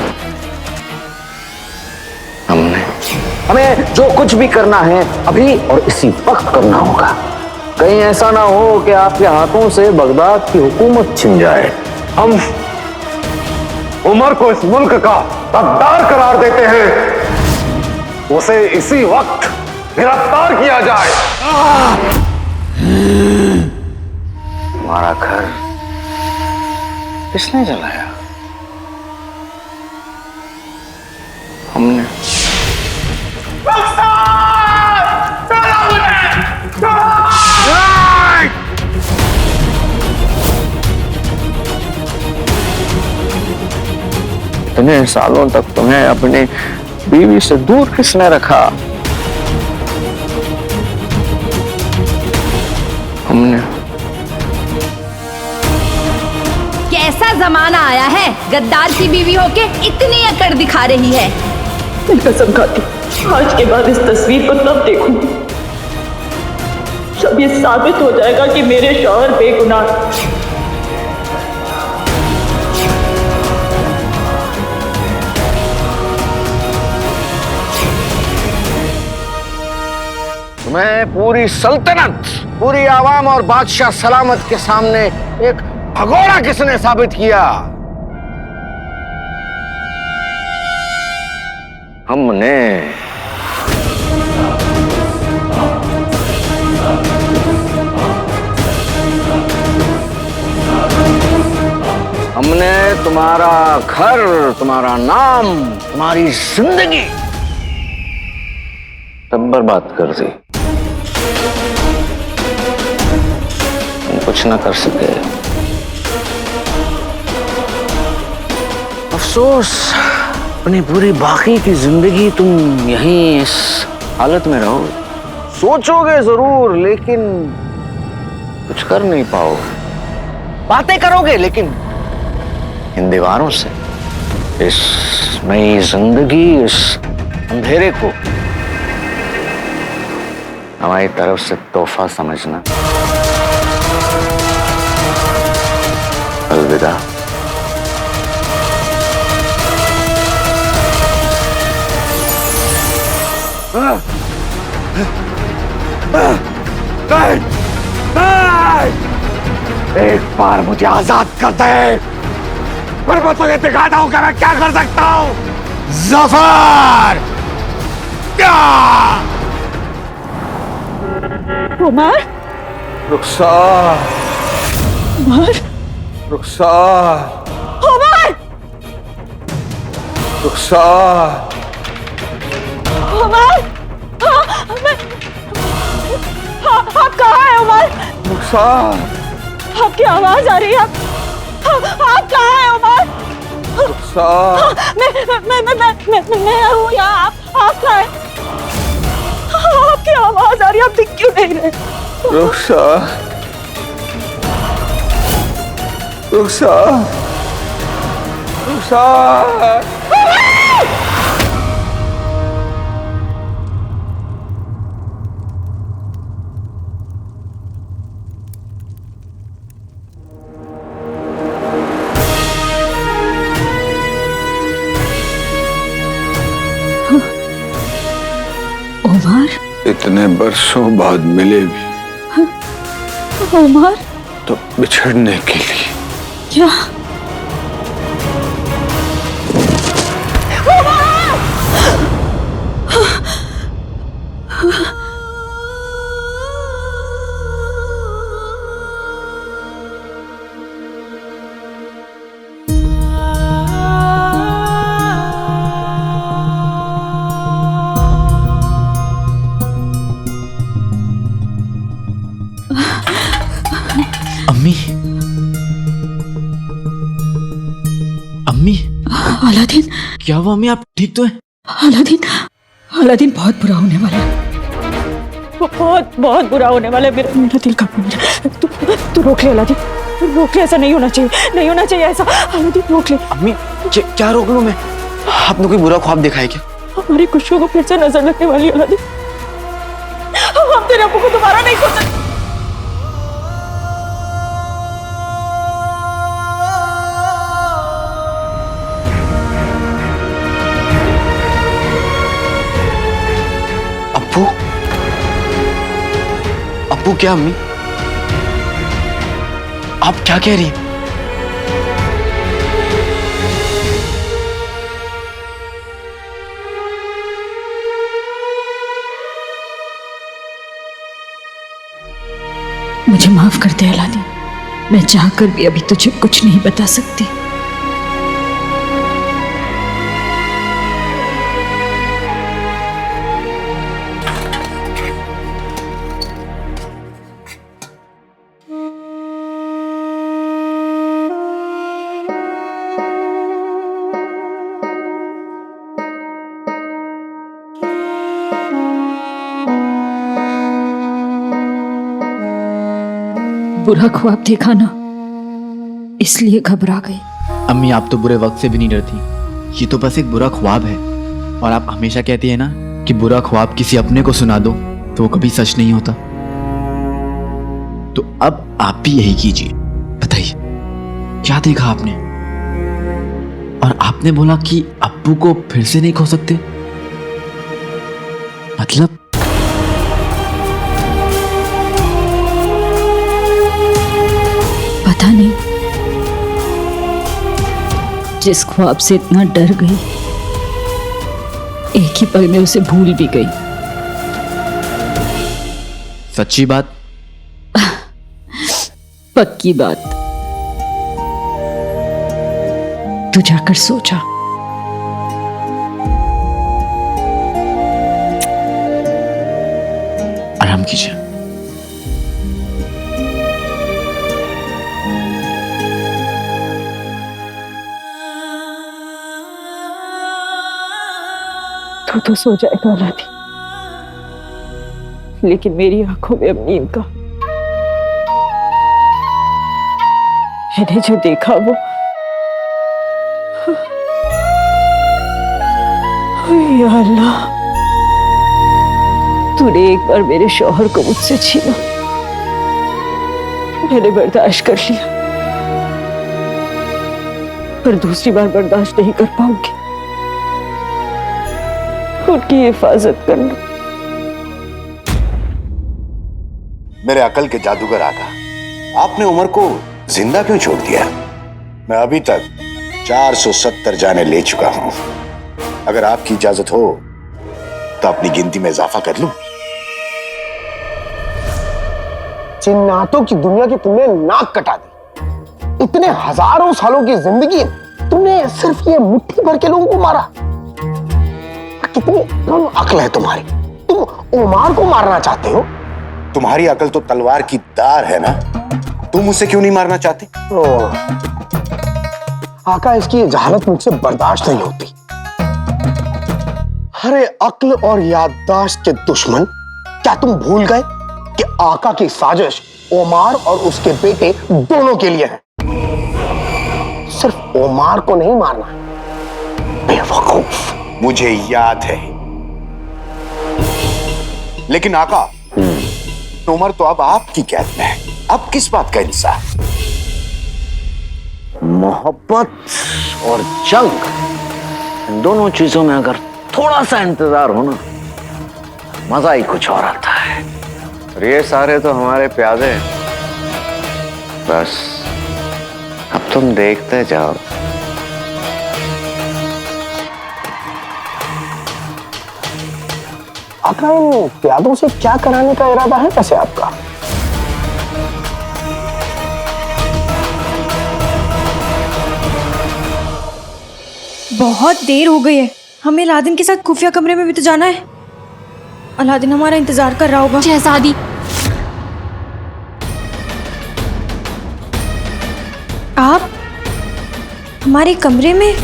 हमने। हमें जो कुछ भी करना है अभी और इसी वक्त करना होगा। कहीं ऐसा ना हो कि आपके हाथों से बगदाद की हुकूमत छिन जाए। हम उमर को इस मुल्क का गद्दार करार देते हैं। उसे इसी वक्त गिरफ्तार किया जाए। तुम्हारा घर किसने जलाया? हमने। इतने सालों तक तुम्हें अपनी बीवी से दूर किसने रखा? हमने। कैसा जमाना आया है, गद्दार की बीवी होके इतनी अकड़ दिखा रही है। मैं कसम खाती आज के बाद इस तस्वीर को तब देखूंगी जब ये साबित हो जाएगा कि मेरे शौहर बेगुनाह। तुम्हें पूरी सल्तनत, पूरी आवाम और बादशाह सलामत के सामने एक भगोड़ा किसने साबित किया? हमने। हमने तुम्हारा घर, तुम्हारा नाम, तुम्हारी जिंदगी सब बर्बाद कर दी। तुम कुछ ना कर सके। अफसोस, अपनी पूरी बाकी की जिंदगी तुम यहीं इस हालत में रहो। सोचोगे जरूर लेकिन कुछ कर नहीं पाओगे। बातें करोगे लेकिन इन दीवारों से इस नई जिंदगी, इस अंधेरे को हमारी तरफ से तोहफा समझना। अलविदा। नहीं, नहीं! एक बार मुझे आजाद कर दे, फिर मैं तुझे दिखाता हूं कि मैं क्या कर सकता हूं। जफर! उमर, रुखसार, उमर, रुखसार, उमर, रुखसार। उमर, आप कहाँ हैं उमर? रुखसार, आपकी आवाज आ रही है। आप कहाँ हैं उमर? मैं हूँ यहाँ, आप कहाँ हैं? आपकी आवाज आ रही है, आप दिख क्यों नहीं रहे? उमर, इतने बरसों बाद मिले भी उमर, तो बिछड़ने के लिए। क्या? अम्मी, अम्मी, अलादीन, क्या हुआ अम्मी? आप ठीक तो हैं? अलादीन बहुत बुरा होने वाला है, बहुत बुरा होने वाला है। मेरा दिल कांपने लगा। तू रोक ले अलादीन, रोक ले, ऐसा नहीं होना चाहिए ऐसा। अलादीन रोक ले। अम्मी, क्या रोक लूं मैं? आपने कोई बुरा ख्वाब देखा है क्या? हमारी खुशियों को फिर से नजर लगने वाली है अलादीन। हम तेरे अब्बू को दोबारा नहीं खो सकते। अब्बू क्या? अम्मी, आप क्या कह रही हैं? मुझे माफ कर दे अलादीन, मैं चाहकर भी अभी तुझे कुछ नहीं बता सकती। बुरा ख्वाब देखा ना, इसलिए घबरा गई। अम्मी, आप तो बुरे वक्त से भी नहीं डरती। ये तो बस एक बुरा ख्वाब है। और आप हमेशा कहती है ना कि बुरा ख्वाब किसी अपने को सुना दो तो वो कभी सच नहीं होता। तो अब आप भी यही कीजिए। बताइए, क्या देखा आपने? और आपने बोला कि अब्बू को फिर से नहीं खो सकते? मतलब? पता नहीं, जिस ख्वाब से इतना डर गई, एक ही पल में उसे भूल भी गई। सच्ची बात? पक्की बात। तू जाकर सो जा। आराम कीजिए। तू तो सो जाएगा अलादीन, लेकिन मेरी आंखों में अब नींद का। मैंने जो देखा वो या अल्लाह, तूने एक बार मेरे शौहर को मुझसे छीना, मैंने बर्दाश्त कर लिया, पर दूसरी बार बर्दाश्त नहीं कर पाऊंगी। उनकी हिफाजत करना। मेरे अकल के जादूगर आका, आपने उमर को जिंदा क्यों छोड़ दिया? मैं अभी तक 470 जाने ले चुका हूं। अगर आपकी इजाजत हो तो अपनी गिनती में इजाफा कर लूं। जिन्नातों की दुनिया की तुमने नाक कटा दी। इतने हजारों सालों की जिंदगी तुमने सिर्फ ये मुट्ठी भर के लोगों को मारा। कितनी कम अक्ल है तुम्हारी। तुम उमर को मारना चाहते हो? तुम्हारी अकल तो तलवार की धार है ना, तुम उसे क्यों नहीं मारना चाहते? आका इसकी ये जहालत मुझसे बर्दाश्त नहीं होती। अरे अक्ल और याददाश्त के दुश्मन, क्या तुम भूल गए कि आका की साजिश ओमार और उसके बेटे दोनों के लिए है? सिर्फ ओमार को नहीं मारना। बेवकूफ। मुझे याद है, लेकिन आका उमर तो अब आपकी कैद में है। अब किस बात का इंसाफ? मोहब्बत और जंग, इन दोनों चीजों में अगर थोड़ा सा इंतजार हो ना, मजा ही कुछ और आता है। और ये सारे तो हमारे प्यादे हैं। बस अब तुम देखते जाओ। आका इन प्यादों से क्या कराने का इरादा है वैसे आपका? बहुत देर हो गई है, हमें अलादीन के साथ खुफिया कमरे में भी तो जाना है। अलादीन हमारा इंतजार कर रहा होगा। शहजादी, आप हमारे कमरे में?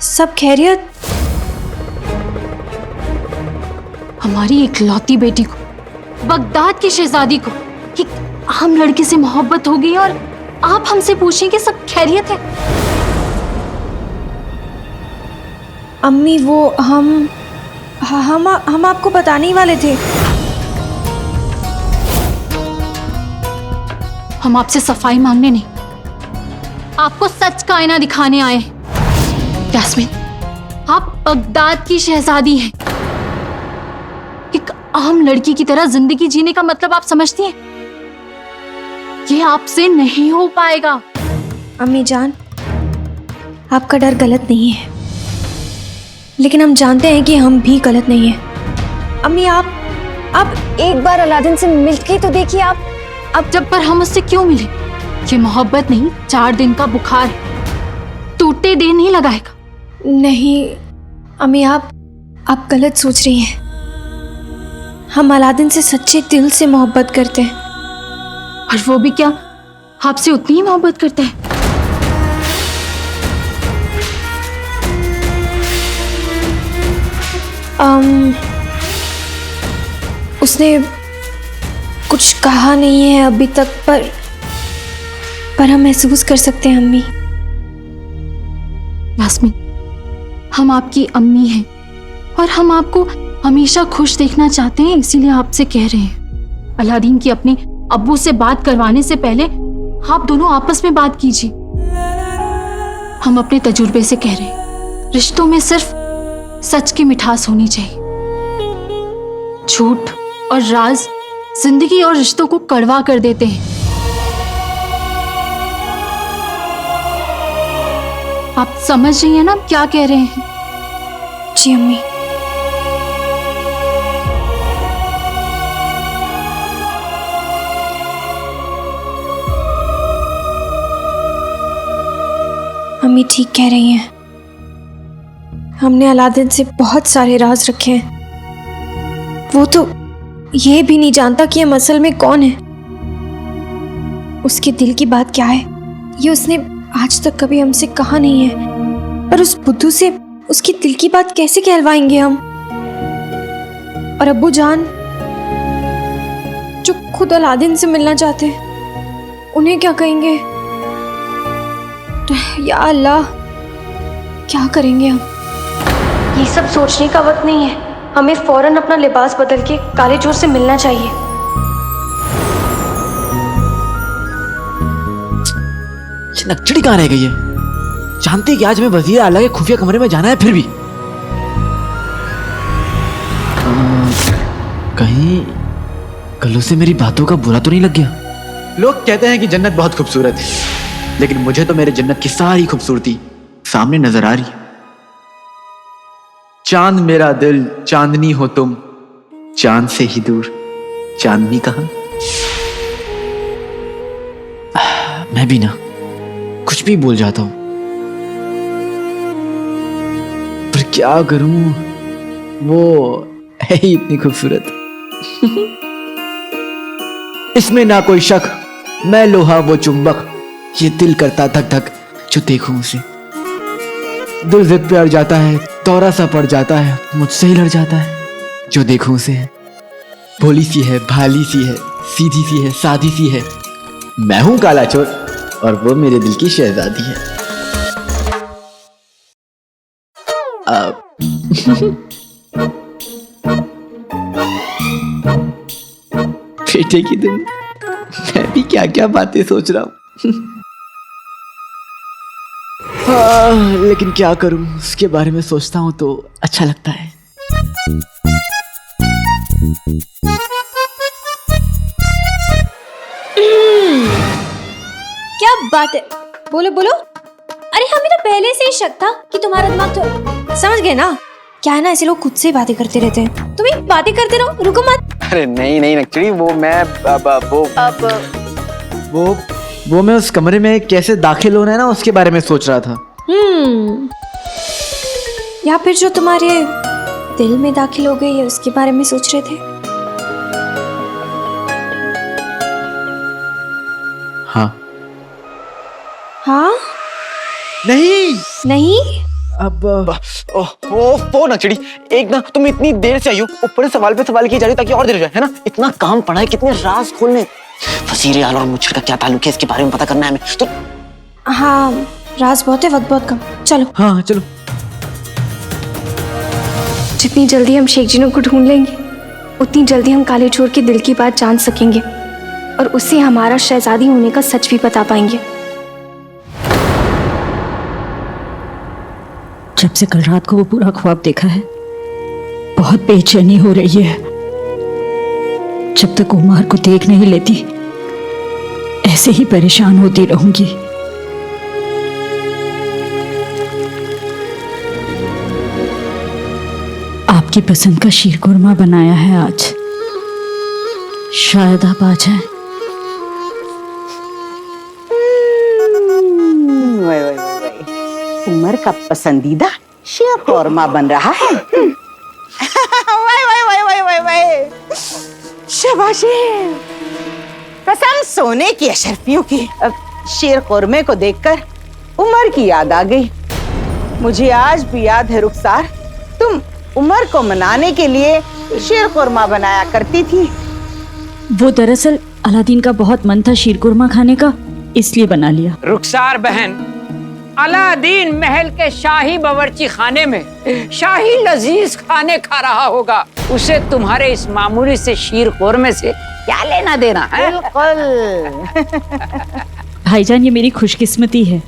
सब खैरियत? हमारी इकलौती बेटी को, बगदाद की शहजादी को एक आम लड़के से मोहब्बत हो गई और आप हमसे पूछें कि सब खैरियत है? अम्मी वो हम आपको बताने ही वाले थे। हम आपसे सफाई मांगने नहीं, आपको सच का आईना दिखाने आए हैं। यास्मीन, आप बगदाद की शहजादी हैं। एक आम लड़की की तरह जिंदगी जीने का मतलब आप समझती हैं? ये आपसे नहीं हो पाएगा। अम्मी जान, आपका डर गलत नहीं है, लेकिन हम जानते हैं कि हम भी गलत नहीं हैं। अम्मी आप एक बार अलादीन से मिलके तो देखिए। आप जब पर हम उससे क्यों मिले? ये मोहब्बत नहीं, 4 दिन का बुखार है, टूटते देर नहीं लगाएगा। नहीं अम्मी, आप गलत सोच रही हैं। हम अलादीन से सच्चे दिल से मोहब्बत करते हैं। और वो भी क्या आपसे उतनी ही मोहब्बत करता है? उसने कुछ कहा नहीं है अभी तक, पर हम महसूस कर सकते हैं अम्मी। यास्मीन, हम आपकी अम्मी हैं और हम आपको हमेशा खुश देखना चाहते हैं, इसीलिए आपसे कह रहे हैं। अलादीन की अपने अब्बू से बात करवाने से पहले आप दोनों आपस में बात कीजिए। हम अपने तजुर्बे से कह रहे हैं, रिश्तों में सिर्फ सच की मिठास होनी चाहिए। झूठ और राज जिंदगी और रिश्तों को कड़वा कर देते हैं। आप समझ रही हैं ना क्या कह रहे हैं? जी अम्मी। अम्मी ठीक कह रही हैं। हमने अलादीन से बहुत सारे राज रखे हैं। वो तो ये भी नहीं जानता कि ये असल में कौन है, उसके दिल की बात क्या है, ये उसने आज तक कभी हमसे कहा नहीं है। पर उस बुद्धू से उसकी दिल की बात कैसे कहलवाएंगे हम? और अब्बू जान जो खुद अलादीन से मिलना चाहते हैं, उन्हें क्या कहेंगे? या अल्लाह, क्या करेंगे हम? ये सब सोचने का वक्त नहीं है। हमें फौरन अपना लिबास बदल के काले चोर से मिलना चाहिए। ये नक्चड़ी कहाँ रह गई है? जानती है कि आज मैं वजीर आला के खुफिया कमरे में जाना है, फिर भी कहीं कल्लू से मेरी बातों का बुरा तो नहीं लग गया? लोग कहते हैं कि जन्नत बहुत खूबसूरत है, लेकिन मुझे तो मेरे जन्नत की सारी खूबसूरती सामने नजर आ रही है। चांद मेरा दिल, चांदनी हो तुम, चांद से ही दूर चांदनी कहां? मैं भी ना कुछ भी बोल जाता हूं, पर क्या करूं, वो है ही इतनी खूबसूरत। इसमें ना कोई शक, मैं लोहा वो चुंबक, ये दिल करता धक धक जो देखूं उसे। दिल जिद पे अड़ जाता है, दौरा सा पड़ जाता है, मुझसे ही लड़ जाता है। जो देखूं उसे, भोली सी है, भाली सी है, सीधी सी है, सादी सी है। मैं हूं काला चोर और वो मेरे दिल की शहजादी है। बेटे की तुम, मैं भी क्या क्या बातें सोच रहा हूं। लेकिन क्या करूं, उसके बारे में सोचता हूं तो अच्छा लगता है। क्या बात है, बोलो बोलो। अरे हमें तो पहले से ही शक था कि तुम्हारा दिमाग तो, समझ गए ना, क्या है ना, ऐसे लोग खुद से बातें करते रहते हैं। तुम ही बातें करते रहो, रुको मत। अरे नहीं नहीं नक्चड़ी, वो मैं वो मैं उस कमरे में कैसे दाखिल होना है ना, उसके बारे में सोच रहा था। या फिर जो तुम्हारे दिल में दाखिल हो गई है उसके बारे में सोच रहे थे। हाँ हाँ नहीं नहीं। अब ओ नक्चड़ी, एक ना तुम इतनी देर से आई हो, ऊपर सवाल पे सवाल किए जा रही हो ताकि और देर हो जाए, है ना। इतना काम पड़ा है, कितने राज खोलने। वजीर आला और मुझसे का क्या ताल्लुक है, इसके बारे में पता करना है हमें तो। हाँ राज बहुत है, वक्त बहुत कम। चलो हाँ चलो। जितनी जल्दी हम शेख जिनों को ढूंढ लेंगे उतनी जल्दी हम काले चोर के दिल की बात जान सकेंगे और उससे हमारा शहजादी होने का सच भी बता पाएंगे। जब से कल रात को वो पूरा ख्वाब देखा है, बहुत बेचैनी हो रही है। जब तक उमर को देख नहीं लेती, ऐसे ही परेशान होती रहूंगी। आपकी पसंद का शीर कुरमा बनाया है आज, शायद आप आ जाएं। उमर का पसंदीदा शीर कुरमा बन रहा है। शाबाशी। कसम सोने की अशरफियों की। अब शीर कुरमे को देखकर उमर की याद आ गई। मुझे आज भी याद है रुखसार, तुम उमर को मनाने के लिए शीर कुरमा बनाया करती थी। वो दरअसल अलादीन का बहुत मन था शीर कुरमा खाने का, इसलिए बना लिया। रुखसार बहन, अलादीन महल के शाही बावर्ची खाने में शाही लजीज खाने खा रहा होगा। उसे तुम्हारे इस मामूली से शीर कुरमे से क्या लेना देना है? भाईजान, ये मेरी खुशकिस्मती है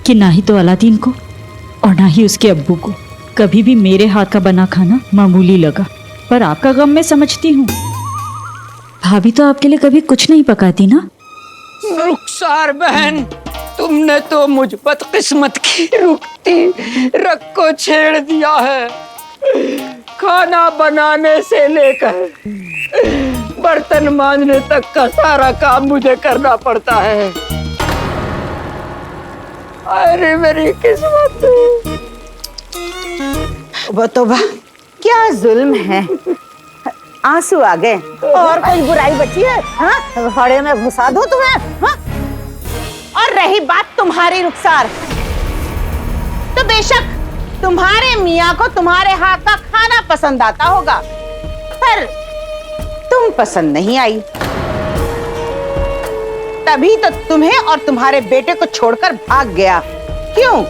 कि ना ही तो अलादीन को और ना ही उसके अब्बू को कभी भी मेरे हाथ का बना खाना मामूली लगा। पर आपका गम मैं समझती हूँ। भाभी तो आपके लिए कभी कुछ नहीं पकाती ना। रुखसार बहन, तुमने तो मुझ बदकिस्मत की रुकती रग को छेड़ दिया है। खाना बनाने से लेकर बर्तन मांजने तक का सारा काम मुझे करना पड़ता है। अरे मेरी किस्मत। तौबा, क्या जुल्म है। आंसू आ गए और कोई बुराई बची है? हाँ, फाड़े में घुसा दो तुम्हें। हाँ? और रही बात तुम्हारी रुखसार, तो बेशक तुम्हारे मियाँ को तुम्हारे हाथ का खाना पसंद आता होगा, पर तुम पसंद नहीं आई। तभी तो तुम्हें और तुम्हारे बेटे को छोड़कर भाग गया। क्यों?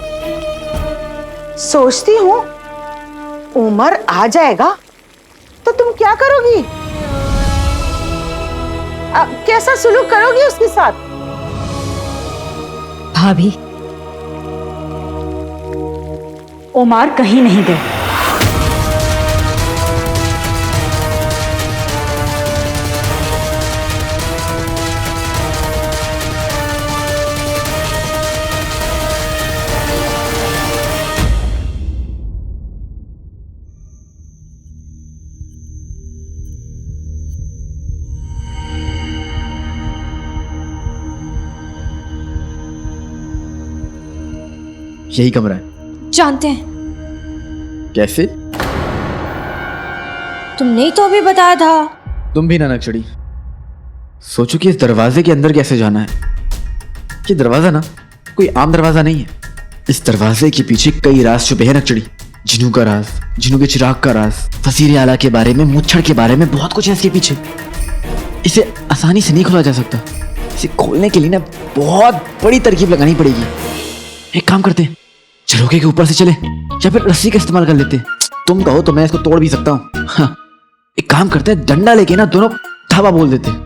सोचती हूँ उमर आ जाएगा तो तुम क्या करोगी? कैसा सुलूक करोगी उसके साथ? भाभी, उमर कहीं नहीं गए। यही कमरा है। जानते हैं। कैसे? तुमने ही तो अभी बताया था। तुम भी ना नक्चड़ी। सोचो कि इस दरवाजे के अंदर कैसे जाना है। ये दरवाजा ना कोई आम दरवाजा नहीं है। इस दरवाजे के पीछे कई राज छुपे हैं नक्चड़ी। जिन्नू का राज, जिन्नू के चिराग का राज, वजीर आला के बारे में, मुच्छड़ के बारे में, बहुत कुछ है इसके पीछे। इसे आसानी से नहीं खोला जा सकता। इसे खोलने के लिए ना बहुत बड़ी तरकीब लगानी पड़ेगी। एक काम करते हैं, झरोखे के ऊपर से चले या फिर रस्सी का इस्तेमाल कर लेते हैं। तुम कहो तो मैं इसको तोड़ भी सकता हूँ। हाँ, एक काम करते हैं, डंडा लेके ना दोनों धावा बोल देते हैं।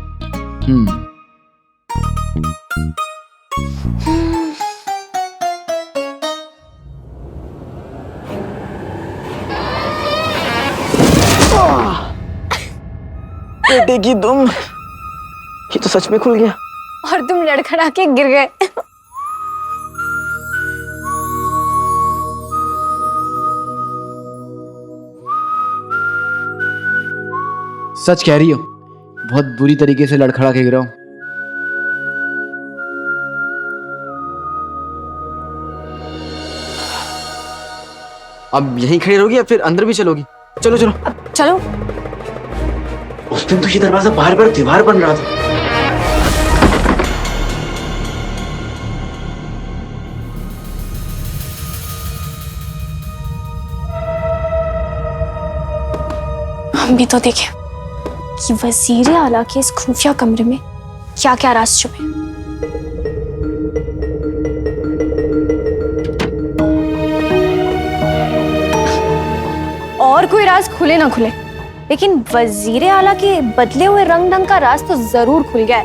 बेटे की तुम, ये तो सच में खुल गया। और तुम लड़खड़ा के गिर गए। सच कह रही हो, बहुत बुरी तरीके से लड़खड़ा के गिरा हूं। अब यहीं खड़ी रहोगी या फिर अंदर भी चलोगी? चलो चलो चलो। उस दिन तो ये दरवाजा बार बार दीवार बन रहा था। हम भी तो देखें कि वजीर आला के इस खुफिया कमरे में क्या क्या राज छुपे हैं। और कोई राज खुले ना खुले, लेकिन वजीर आला के बदले हुए रंग ढंग का राज तो जरूर खुल गया है।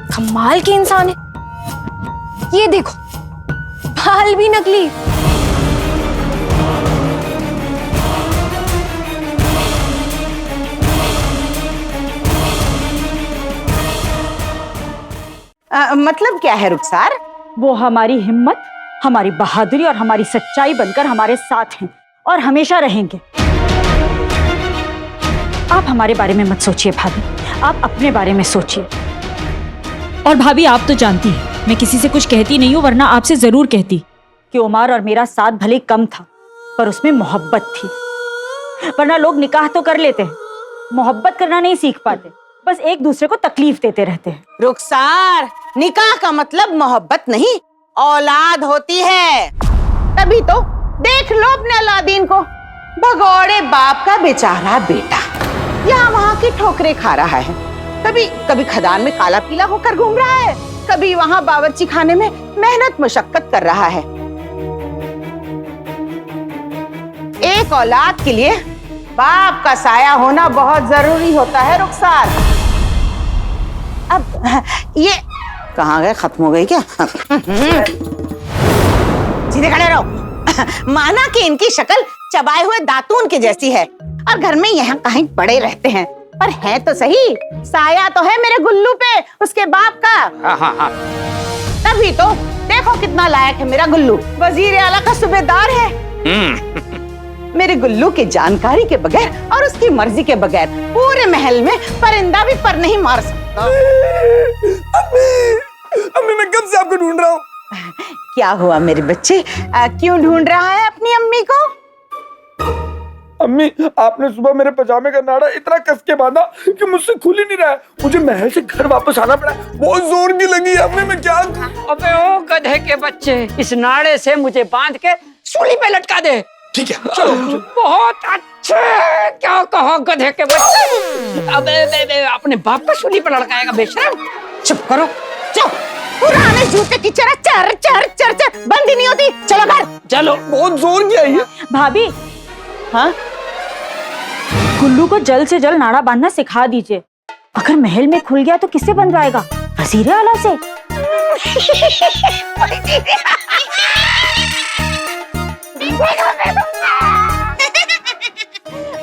कमाल के इंसान है। ये देखो, बाल भी नकली। मतलब क्या है रुखसार? वो हमारी हिम्मत, हमारी बहादुरी और हमारी सच्चाई बनकर हमारे साथ हैं और हमेशा रहेंगे। आप हमारे बारे में मत सोचिए भाभी, आप अपने बारे में सोचिए। और भाभी आप तो जानती हैं मैं किसी से कुछ कहती नहीं हूँ, वरना आपसे जरूर कहती कि उमर और मेरा साथ भले कम था पर उसमें मोहब्बत थी। वरना लोग निकाह तो कर लेते हैं, मोहब्बत करना नहीं सीख पाते, बस एक दूसरे को तकलीफ देते रहते हैं। रुखसार, निकाह का मतलब मोहब्बत नहीं, औलाद होती है। तभी तो देख लो अपने अलादीन को, भगोड़े बाप का बेचारा बेटा यहाँ वहाँ की ठोकरें खा रहा है। कभी कभी खदान में काला पीला होकर घूम रहा है, कभी वहाँ बावर्ची खाने में मेहनत मशक्कत कर रहा है। एक औलाद के लिए बाप का साया होना बहुत जरूरी होता है रुखसार। अब ये कहाँ गए, खत्म हो गई क्या? सीधे खड़े रहो। माना कि इनकी शक्ल चबाए हुए दातून के जैसी है और घर में यहाँ कहीं पड़े रहते हैं, पर है तो सही, साया तो है मेरे गुल्लू पे, उसके बाप का। तभी तो देखो कितना लायक है मेरा गुल्लू, वजीर आला का सूबेदार है। मेरे गुल्लू की जानकारी के बगैर और उसकी मर्जी के बगैर पूरे महल में परिंदा भी पर नहीं मार सकता। अम्मी मैं कब से आपको ढूंढ रहा हूँ। क्या हुआ मेरे बच्चे, क्यों ढूंढ रहा है अपनी अम्मी को? अम्मी आपने सुबह मेरे पजामे का नाड़ा इतना कस के बांधा कि मुझसे खुल ही नहीं रहा है। मुझे महल से घर वापस आना पड़ा, बहुत जोर की लगी है। अम्मी मैं क्या? अबे ओ गधे के बच्चे, इस नाड़े से मुझे बांध के सूली पे लटका दे। ठीक है चलो। बहुत अच्छे, क्या कहो गधे के बच्चे। अबे अपने बाप को सूली पे लटकाएगा बेशरम। चुप करो, चुप। पुराने जूते की चर चर चर चर चर बंद ही नहीं होती। चलो घर चलो। बहुत जोर की आई है भाभी। हाँ, गुल्लू को जल्द से जल्द नाड़ा बांधना सिखा दीजिए। अगर महल में खुल गया तो किससे बंधवाएगा? वजीर आला से।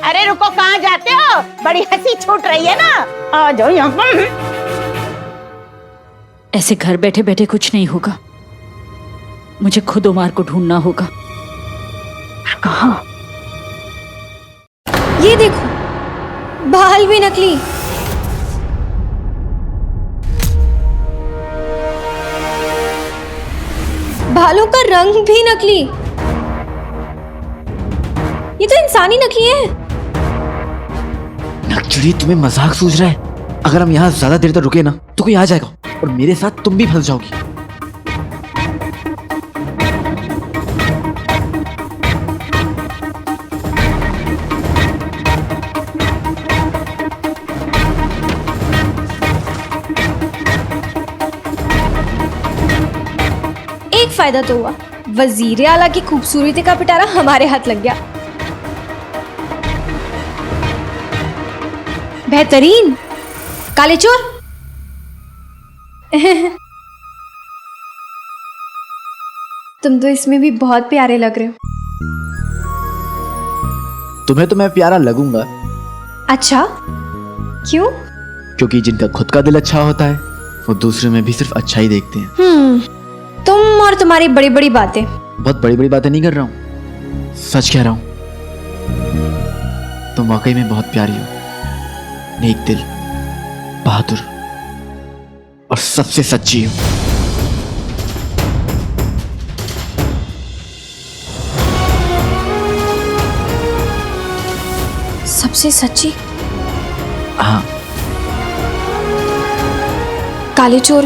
अरे रुको, कहाँ जाते हो? बड़ी हंसी छूट रही है ना, आ जाओ यहाँ पर। ऐसे घर बैठे बैठे कुछ नहीं होगा, मुझे खुद उमर को ढूंढना होगा। कहाँ? ये देखो, बाल भी नकली। बालों का रंग भी नकली। ये तो इंसानी नकली है। नक्चड़ी तुम्हें मजाक सूझ रहा है? अगर हम यहाँ ज्यादा देर तक रुके ना तो कोई आ जाएगा और मेरे साथ तुम भी फंस जाओगी। फायदा तो हुआ, वजीर आला की खूबसूरती का पिटारा हमारे हाथ लग गया। बेहतरीन काले चोर। तुम तो इसमें भी बहुत प्यारे लग रहे हो। तुम्हें तो मैं प्यारा लगूंगा, अच्छा क्यों? क्योंकि जिनका खुद का दिल अच्छा होता है वो दूसरे में भी सिर्फ अच्छा ही देखते हैं। तुम और तुम्हारी बड़ी बड़ी बातें। बहुत बड़ी बड़ी बातें नहीं कर रहा हूँ, सच कह रहा हूँ। तुम वाकई में बहुत प्यारी हो, नेक दिल, बहादुर और सबसे सच्ची हो। सबसे सच्ची? हाँ। काले चोर,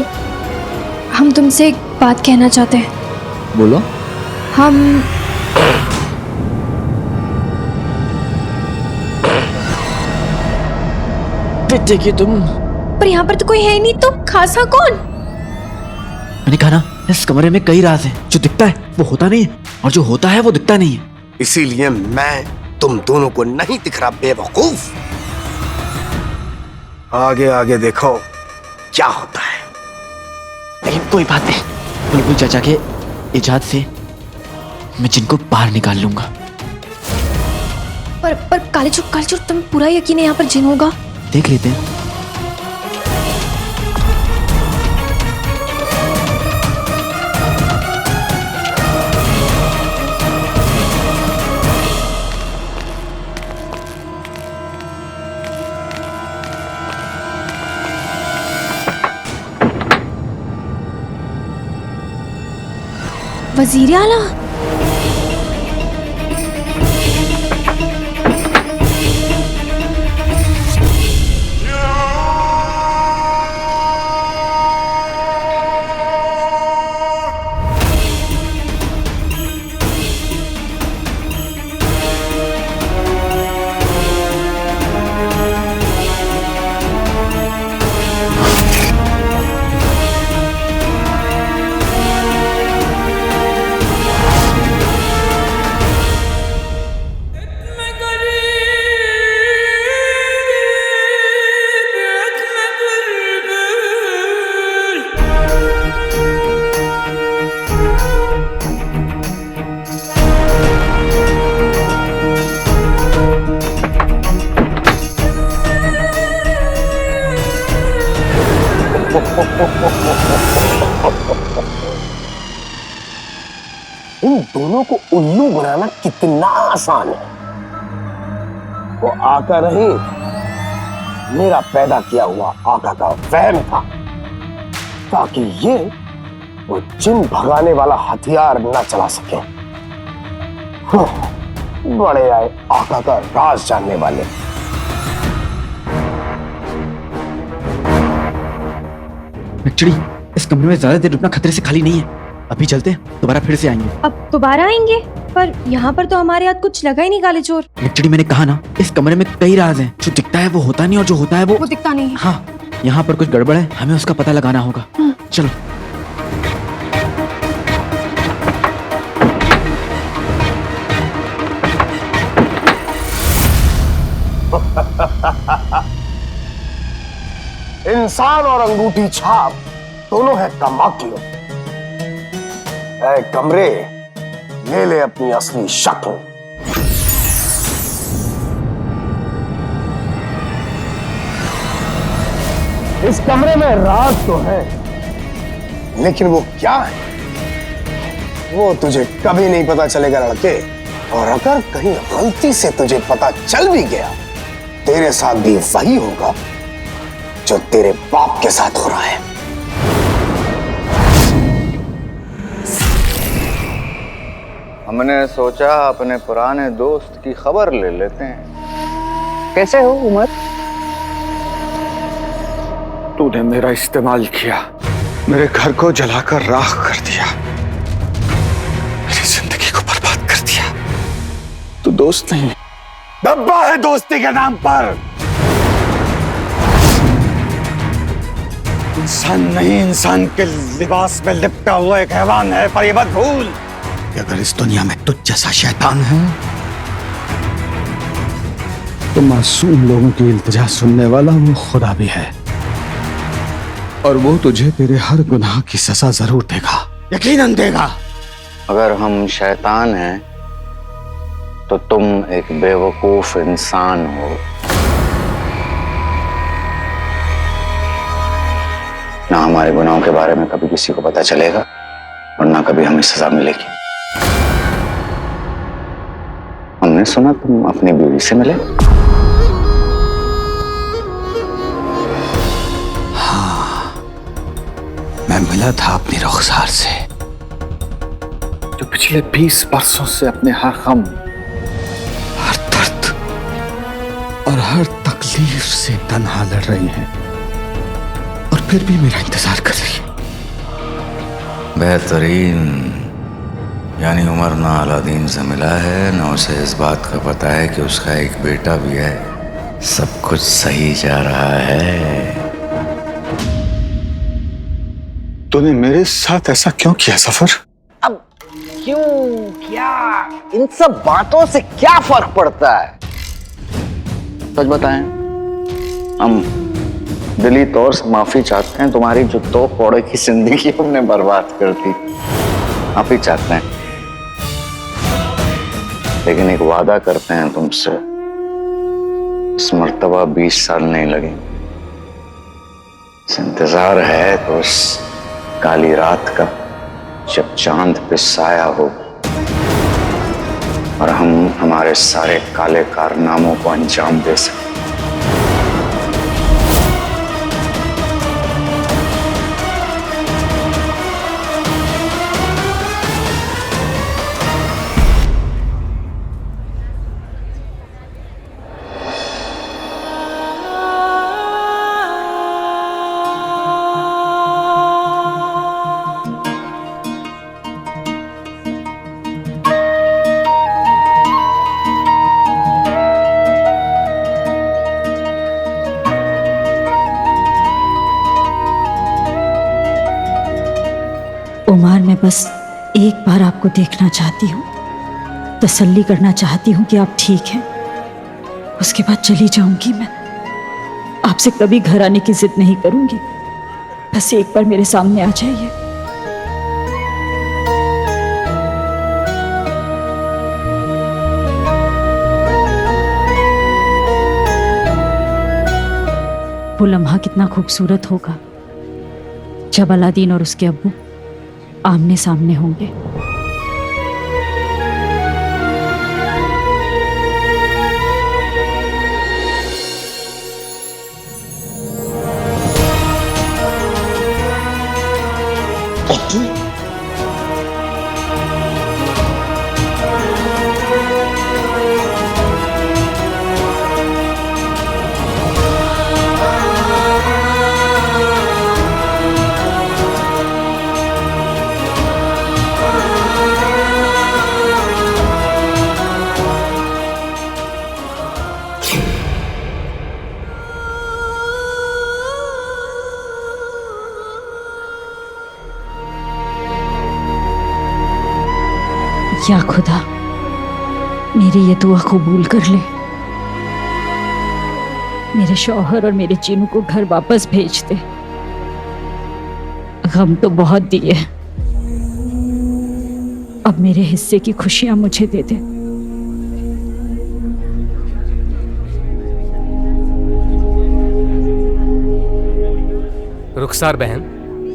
हम तुमसे एक बात कहना चाहते हैं। बोलो। हम देखिए तुम, पर यहाँ पर तो कोई है नहीं, तो खासा कौन? मैंने कहा ना, इस कमरे में कई राज हैं। जो दिखता है वो होता नहीं है, और जो होता है वो दिखता नहीं है। इसीलिए मैं तुम दोनों को नहीं दिख रहा बेवकूफ। आगे आगे देखो क्या होता है। लेकिन कोई बात नहीं, बुलबुल चाचा के इजाद से मैं जिनको बाहर निकाल लूंगा। पर काले चोर, तुम्हें पूरा यकीन है यहाँ पर जिन होगा? देख लेते हैं। वजीर आला, इन दोनों को उल्लू बनाना कितना आसान है। वो आका नहीं, मेरा पैदा किया हुआ आका का वहम था, ताकि ये वो जिन भगाने वाला हथियार न चला सके। बड़े आए आका का राज जानने वाले। नक्चड़ी, इस कमरे में ज्यादा देर रुकना खतरे से खाली नहीं है। अभी चलते हैं, दोबारा फिर से आएंगे। अब दोबारा आएंगे? पर यहाँ पर तो हमारे हाथ कुछ लगा ही नहीं काले चोर। नक्चड़ी, मैंने कहा ना, इस कमरे में कई राज हैं। जो दिखता है वो होता नहीं, और जो होता है वो दिखता नहीं है। हाँ, यहाँ पर कुछ गड़बड़ है, हमें उसका पता लगाना होगा। चलो। इंसान और अंगूठी छाप दोनों है तमाकियों। ऐ कमरे, ले ले अपनी असली शक्ल। इस कमरे में राज तो है, लेकिन वो क्या है वो तुझे कभी नहीं पता चलेगा लड़के। और अगर कहीं गलती से तुझे पता चल भी गया, तेरे साथ भी वही होगा जो तेरे बाप के साथ हो रहा है। हमने सोचा अपने पुराने दोस्त की खबर ले लेते हैं। कैसे हो उमर? तूने मेरा इस्तेमाल किया, मेरे घर को जलाकर राख कर दिया, मेरी जिंदगी को बर्बाद कर दिया। तू दोस्त नहीं, डब्बा है दोस्ती के नाम पर। इंसान नहीं, इंसान के लिबास में लिपटा हुआ एक हैवान है। पर ये मत भूल कि अगर इस दुनिया में तुझ जैसा शैतान है तो मासूम लोगों की इल्तिजा सुनने वाला वो खुदा भी है, और वो तुझे तेरे हर गुनाह की सजा जरूर देगा, यकीनन देगा। अगर हम शैतान हैं तो तुम एक बेवकूफ इंसान हो। ना हमारे गुनाहों के बारे में कभी किसी को पता चलेगा और ना कभी हमें सजा मिलेगी। हमने सुना तुम अपनी बीवी से मिले। हाँ, मैं मिला था अपनी रुखसार से, जो पिछले 20 बरसों से अपने हर गम, हर दर्द और हर तकलीफ से तन्हा लड़ रही हैं और फिर भी मेरा इंतजार कर रही है। बेहतरीन, यानी उमर ना अलादीन से मिला है, ना उसे इस बात का पता है कि उसका एक बेटा भी है। सब कुछ सही जा रहा है। तूने मेरे साथ ऐसा क्यों किया सफर? अब क्यों, क्या, इन सब बातों से क्या फर्क पड़ता है? सच बताएं, हम दिली तौर से माफी चाहते हैं। तुम्हारी जो 2 कौड़े की जिंदगी हमने बर्बाद कर दी, माफी चाहते हैं। लेकिन एक वादा करते हैं तुमसे, इस मर्तबा 20 साल नहीं लगेंगे। इंतजार है तो उस काली रात का, जब चांद पे साया हो और हम हमारे सारे काले कारनामों को अंजाम दे सकें। उमर, मैं बस एक बार आपको देखना चाहती हूँ, तसल्ली करना चाहती हूँ कि आप ठीक हैं। उसके बाद चली जाऊंगी मैं। आपसे कभी घर आने की जिद नहीं करूंगी। बस एक बार मेरे सामने आ जाइए। वो लम्हा कितना खूबसूरत होगा जब अलादीन और उसके अब्बू आमने सामने होंगे। या खुदा, मेरी ये दुआ कबूल कर ले। मेरे शौहर और मेरे चीनू को घर वापस भेज दे। गम तो बहुत दिए, अब मेरे हिस्से की खुशियां मुझे दे दे। रुखसार बहन,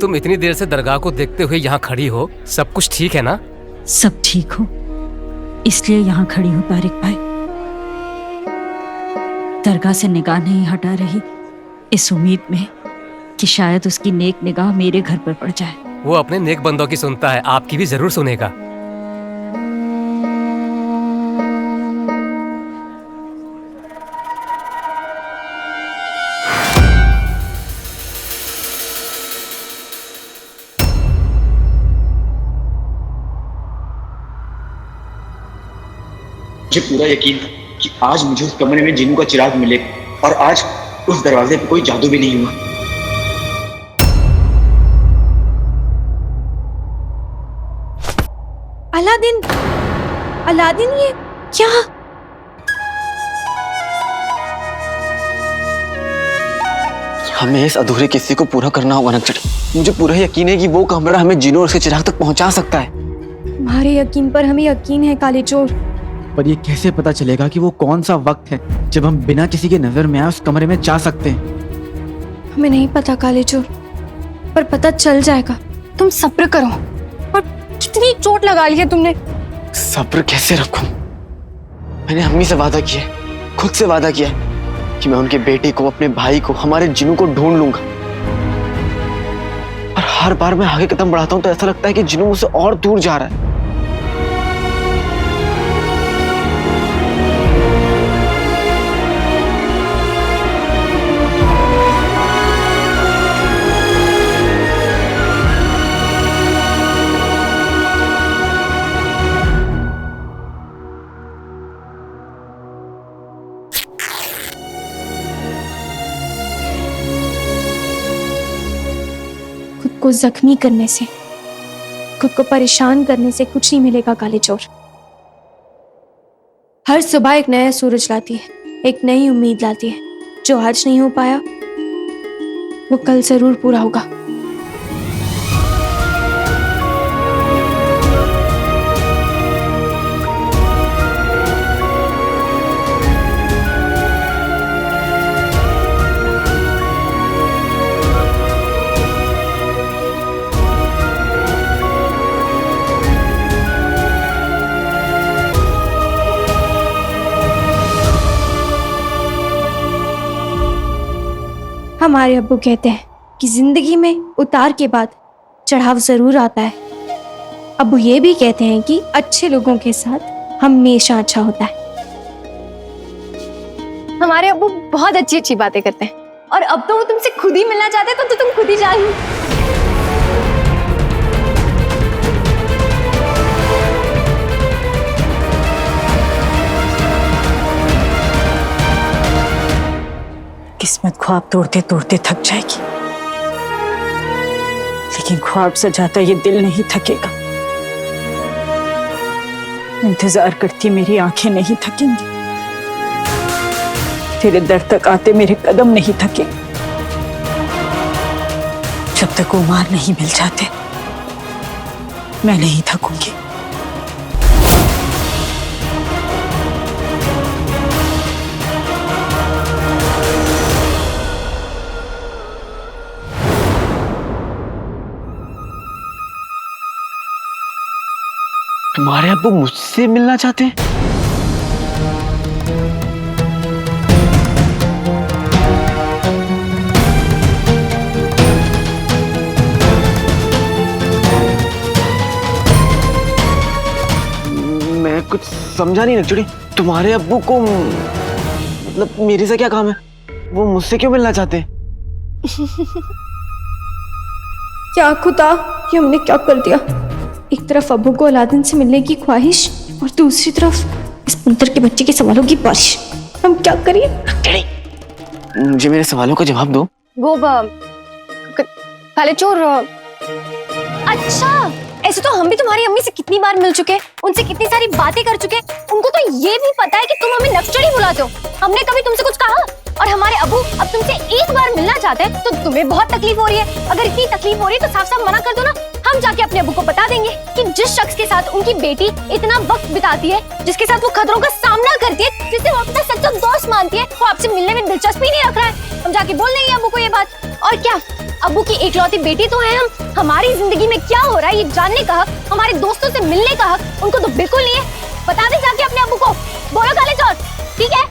तुम इतनी देर से दरगाह को देखते हुए यहाँ खड़ी हो, सब कुछ ठीक है ना? सब ठीक हो, इसलिए यहाँ खड़ी हूँ तारिक भाई। दरगाह से निगाह नहीं हटा रही, इस उम्मीद में कि शायद उसकी नेक निगाह मेरे घर पर पड़ जाए। वो अपने नेक बंदों की सुनता है, आपकी भी जरूर सुनेगा। मुझे पूरा यकीन था कि आज मुझे उस कमरे में जिन्नू का चिराग मिलेगा, और आज उस दरवाजे पे कोई जादू भी नहीं हुआ। अलादीन, अलादीन ये क्या? हमें इस अधूरे किस्से को पूरा करना होगा नक्सड़ी। मुझे पूरा यकीन है कि वो कमरा हमें जिनों और उसके चिराग तक पहुंचा सकता है। तुम्हारे यकीन पर हमें यकीन है काले चोर। पर ये कैसे पता चलेगा कि वो कौन सा वक्त है जब हम बिना किसी के नजर में आए उस कमरे में जा सकते हैं? हमें नहीं पता काले चोर, पर पता चल जाएगा। तुम सब्र करो। और कितनी चोट लगा ली है तुमने। सब्र कैसे रखूं? मैंने अम्मी से वादा किया, खुद से वादा किया कि मैं उनके बेटे को, अपने भाई को, हमारे जिनों को ढूंढ लूंगा। और हर बार मैं आगे कदम बढ़ाता हूं तो ऐसा लगता है कि जिनों मुझसे और दूर जा रहा है। को जख्मी करने से, खुद को परेशान करने से कुछ नहीं मिलेगा काले चोर। हर सुबह एक नया सूरज लाती है, एक नई उम्मीद लाती है। जो आज नहीं हो पाया वो कल जरूर पूरा होगा। हमारे अब्बू कहते हैं कि जिंदगी में उतार के बाद चढ़ाव जरूर आता है। अब्बू ये भी कहते हैं कि अच्छे लोगों के साथ हमेशा अच्छा होता है। हमारे अब्बू बहुत अच्छी अच्छी बातें करते हैं, और अब तो वो तुमसे खुद ही मिलना चाहते हैं, तो तुम खुद ही जान लो। किस्मत ख्वाब तोड़ते तोड़ते थक जाएगी, लेकिन ख्वाब सजाता ये दिल नहीं थकेगा। इंतजार करती मेरी आंखें नहीं थकेंगी, तेरे दर तक आते मेरे कदम नहीं थकेंगे। जब तक उमार नहीं मिल जाते मैं नहीं थकूंगी। तुम्हारे अब्बू मुझसे मिलना चाहते हैं? मैं कुछ समझा नहीं नक्सड़ी। तुम्हारे अब्बू को मतलब मेरे से क्या काम है? वो मुझसे क्यों मिलना चाहते हैं? क्या खुदा, ये हमने क्या कर दिया? एक तरफ अब्बू को अलादीन से मिलने की ख्वाहिश, और दूसरी तरफ इस पुंतर के बच्चे के सवालों की बारिश। हम क्या करिए? मुझे मेरे सवालों का जवाब दो। वो काले चोर। अच्छा, ऐसे तो हम भी तुम्हारी अम्मी से कितनी बार मिल चुके हैं, उनसे कितनी सारी बातें कर चुके हैं। उनको तो ये भी पता है कि तुम हमें नक्सड़ी बुलाते हो। हमने कभी तुमसे कुछ कहा? और हमारे अब्बू अब तुमसे एक बार मिलना चाहते हैं तो तुम्हें बहुत तकलीफ हो रही है। अगर इतनी तकलीफ हो रही है तो साफ साफ मना कर दो ना। हम जाके अपने अब्बू को बता देंगे कि जिस शख्स के साथ उनकी बेटी इतना वक्त बिताती है, जिसके साथ वो खतरों का सामना करती है, जिसे वो अपना सच्चा दोस्त मानती है, वो आपसे मिलने में दिलचस्पी नहीं रख रहा है। हम जाके बोल देंगे अब्बू को ये बात। और क्या, अब्बू की इकलौती बेटी तो है हम। हमारी जिंदगी में क्या हो रहा है ये जानने का हक, हमारे दोस्तों से मिलने का हक उनको तो बिल्कुल नहीं है। बता दे जाके अपने अब्बू को। बोलो काले चोर, ठीक है?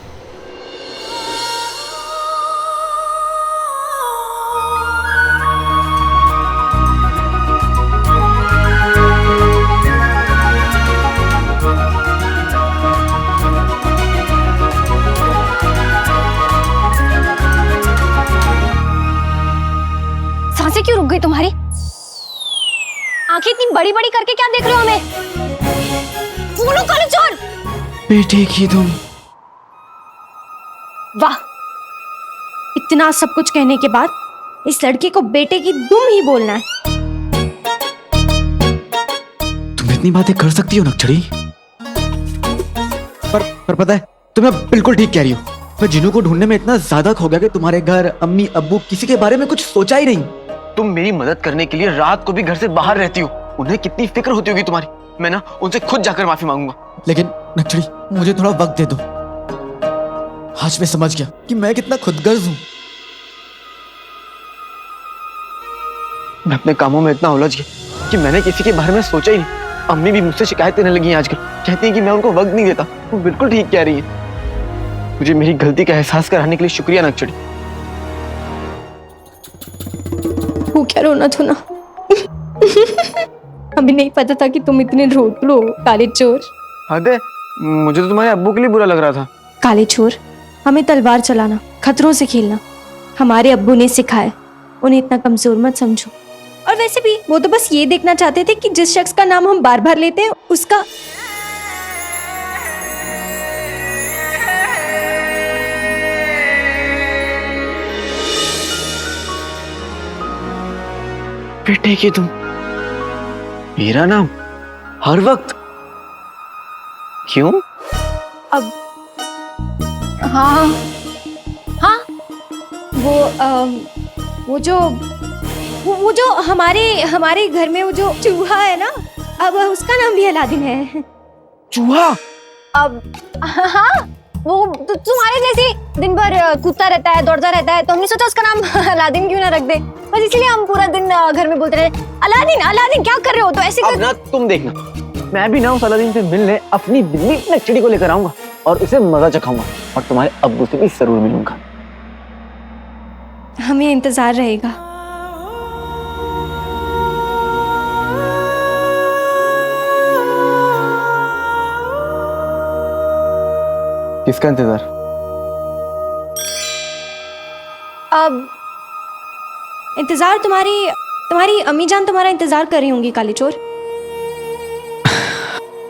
सांसें क्यों रुक गई तुम्हारी? आंखें इतनी बड़ी बड़ी करके क्या देख रहे हो हमें? बोलो काले चोर। बेटे की तुम। वाह, इतना सब कुछ कहने के बाद इस लड़के को बेटे की दुम ही बोलना है। तुम्हें इतनी बातें कर सकती हो नक्चड़ी? पर पता है तुम्हें बिल्कुल ठीक कह रही हो। मैं जिनू को ढूंढने में इतना ज्यादा खो गया कि तुम्हारे घर अम्मी अब्बू किसी के बारे में कुछ सोचा ही नहीं। तुम मेरी मदद करने के लिए रात को भी घर से बाहर रहती हो। उन्हें कितनी फिक्र होती होगी तुम्हारी। मैं ना उनसे खुद जाकर माफी मांगूंगा। लेकिन नक्चड़ी मुझे थोड़ा वक्त दे दो। आज मैं समझ गया कि मैं कितना खुदगर्ज हूं। मैं अपने कामों में इतना उलझ गया कि मैंने किसी के बारे में सोचा ही नहीं। अम्मी भी मुझसे शिकायत करने लगी हैं आजकल। कहती हैं कि मैं उनको वक्त नहीं देता। वो बिल्कुल ठीक कह रही है। मुझे मेरी गलती का एहसास कराने के लिए शुक्रिया नक्चड़ी। वो क्या रोना धोना। हमें नहीं पता था कि तुम इतने रोतलो हो काले चोर। हद है, मुझे तो तुम्हारे अब्बू के लिए बुरा लग रहा था। काले चोर, हमें तलवार चलाना, खतरों से खेलना हमारे अब्बू ने सिखाया। उन्हें इतना कमजोर मत समझो। और वैसे भी वो तो बस ये देखना चाहते थे कि जिस शख्स का नाम हम बार बार लेते हैं उसका बेटे की तुम मेरा नाम हर वक्त क्यों? अब हाँ हाँ वो जो हमारे घर में वो जो चूहा है ना, अब उसका नाम भी अलादीन है। चूहा? अब हाँ, वो तुम्हारे जैसे दिन भर कूदता रहता है, दौड़ता रहता है, तो हमने सोचा उसका नाम अलादीन क्यों ना रख दे। बस इसलिए हम पूरा दिन घर में बोलते रहे अलादीन अलादीन क्या कर रहे हो। तो ऐसे अब ना तुम देखना, मैं भी ना उस अलादीन से मिलने अपनी बिल्ली नक्चड़ी को लेकर आऊंगा और उसे मजा चखाऊंगा और तुम्हारे अब्बू से भी जरूर मिलूंगा। हमें इंतजार रहेगा। किसका इंतजार? अब इंतजार तुम्हारी अम्मी जान तुम्हारा इंतजार कर रही होंगी काले चोर।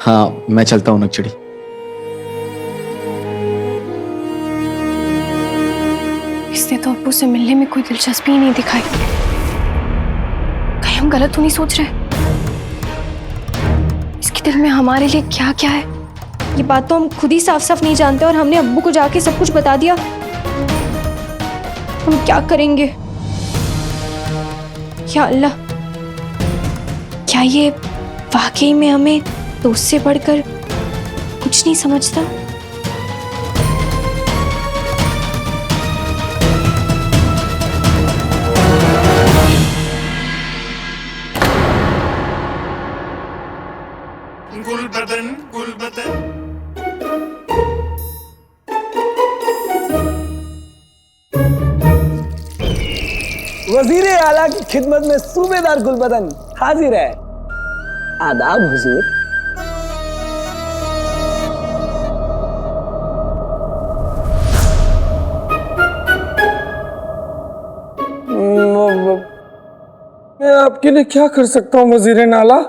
हाँ मैं चलता हूँ नक्चड़ी। इसने तो अब्बू से मिलने में कोई दिलचस्पी ही नहीं दिखाई। कहीं हम गलत तो नहीं सोच रहे? इसके दिल में हमारे लिए क्या क्या है ये बात तो हम खुद ही साफ साफ नहीं जानते, और हमने अब्बू को जाके सब कुछ बता दिया। हम क्या करेंगे? या अल्लाह, क्या ये वाकई में हमें दोस्त से बढ़कर कुछ नहीं समझता? गुलबदन वजीर आला की खिदमत में सूबेदार गुलबदन हाजिर है। आदाब हुजूर। मैं आपके लिए क्या कर सकता हूँ वजीर आला?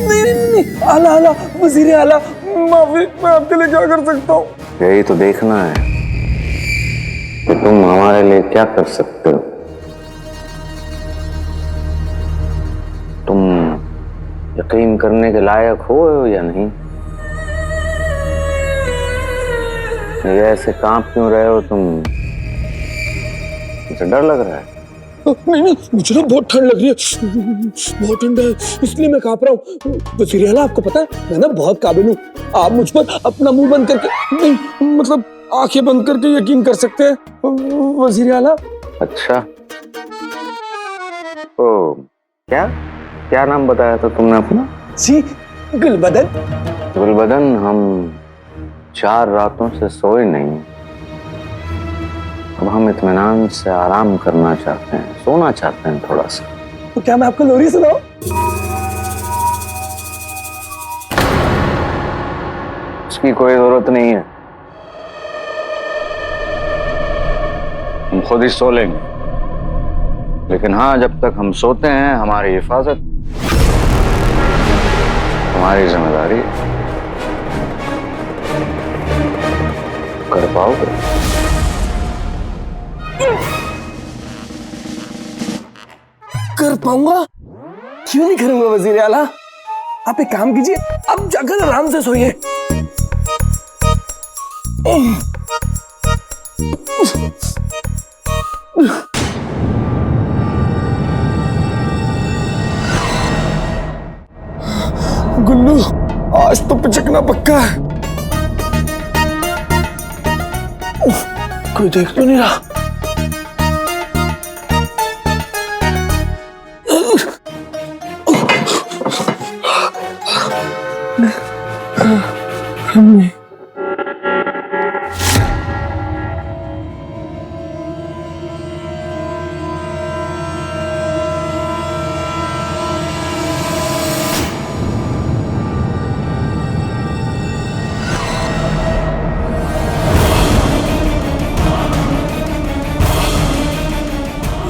नहीं, आला आला वजीर आला माफी, मैं आपके लिए क्या कर सकता हूँ? यही तो देखना है कि तुम हमारे लिए क्या कर सकते हो। तुम यकीन करने के लायक हो या नहीं? ये ऐसे कांप क्यों रहे हो तुम? मुझे डर लग रहा है। नहीं, मुझे ना बहुत ठंड लग रही है, बहुत ठंड है, इसलिए मैं कांप रहा हूँ। वजीर आला आपको पता है मैं ना बहुत काबिल हूँ। आप मुझ पर अपना मुंह बंद करके, नहीं मतलब आंखें बंद करके यकीन कर सकते हैं वजीर आला। अच्छा, तो क्या नाम बताया था तुमने अपना? जी गुलबदन। गुलबदन, हम 4 रातों से सोए नहीं। अब हम इत्मीनान से आराम करना चाहते हैं, सोना चाहते हैं थोड़ा सा। तो क्या मैं आपको लोरी सुनाऊं? उसकी कोई जरूरत नहीं है, हम खुद ही सो लेंगे। लेकिन हाँ, जब तक हम सोते हैं हमारी हिफाजत हमारी जिम्मेदारी। कर पाओगे? कर पाऊंगा? क्यों नहीं करूंगा वजीर आला। आप एक काम कीजिए, आप जाकर आराम से सोइए। गुल्लू, आज तो पिचकना पक्का है। कोई देख तो नहीं रहा।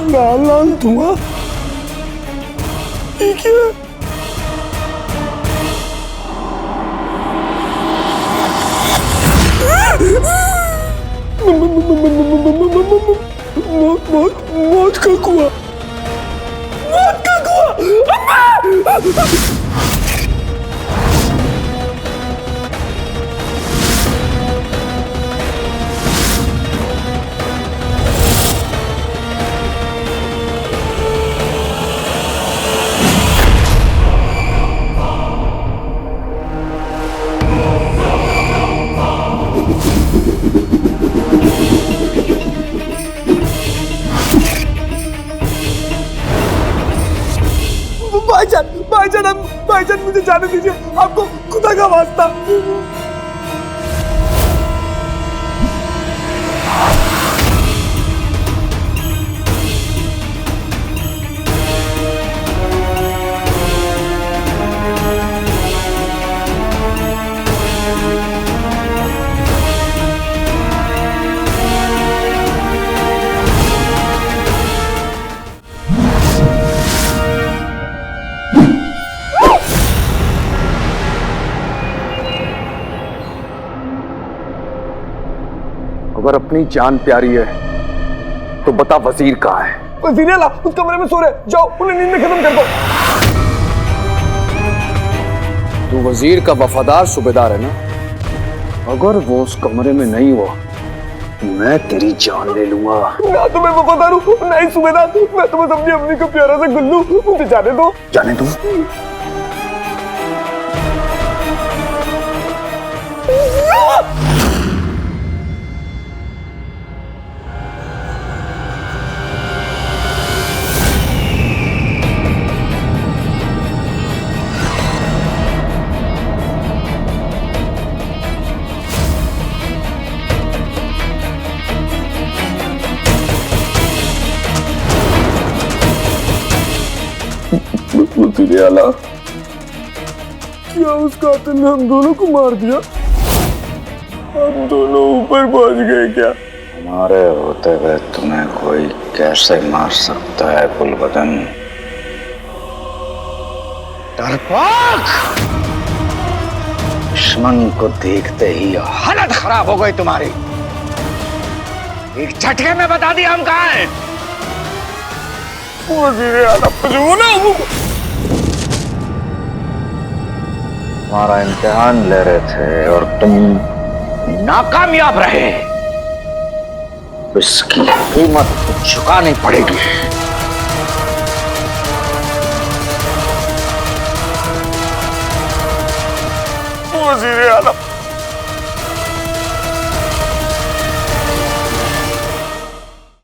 लाल लाल धुआं, ये क्या है? मौत का कुआं, मौत का कुआं। भाईजान मुझे जाने दीजिए, आपको खुदा का वास्ता। अगर अपनी जान प्यारी है तो बता वजीर कहाँ है? वजीर आला उस कमरे में सो रहे, जाओ उन्हें नींद में खत्म कर दो। तू वजीर का वफादार सूबेदार है ना? अगर वो उस कमरे में नहीं हुआ मैं तेरी जान ले लूंगा। ना तो मैं वफादार हूँ ना ही सूबेदार, मैं तो बस अपनी अम्मी का प्यारा सा गुल्लू, मुझे जाने दो। जाने दो? वजीर आला, क्या उस कातिल ने हम दोनों को मार दिया? हम दोनों ऊपर पहुंच गए क्या? हमारे होते हुए तुम्हें कोई कैसे मार सकता है गुलबदन? डरपोक! दुश्मन को देखते ही हालत खराब हो गई तुम्हारी। एक झटके में बता दिया हम कहाँ हैं। वजीर आला, तुम्हारा इम्तिहान ले रहे थे और तुम नाकामयाब रहे, इसकी कीमत चुकानी पड़ेगी। वजीर आला,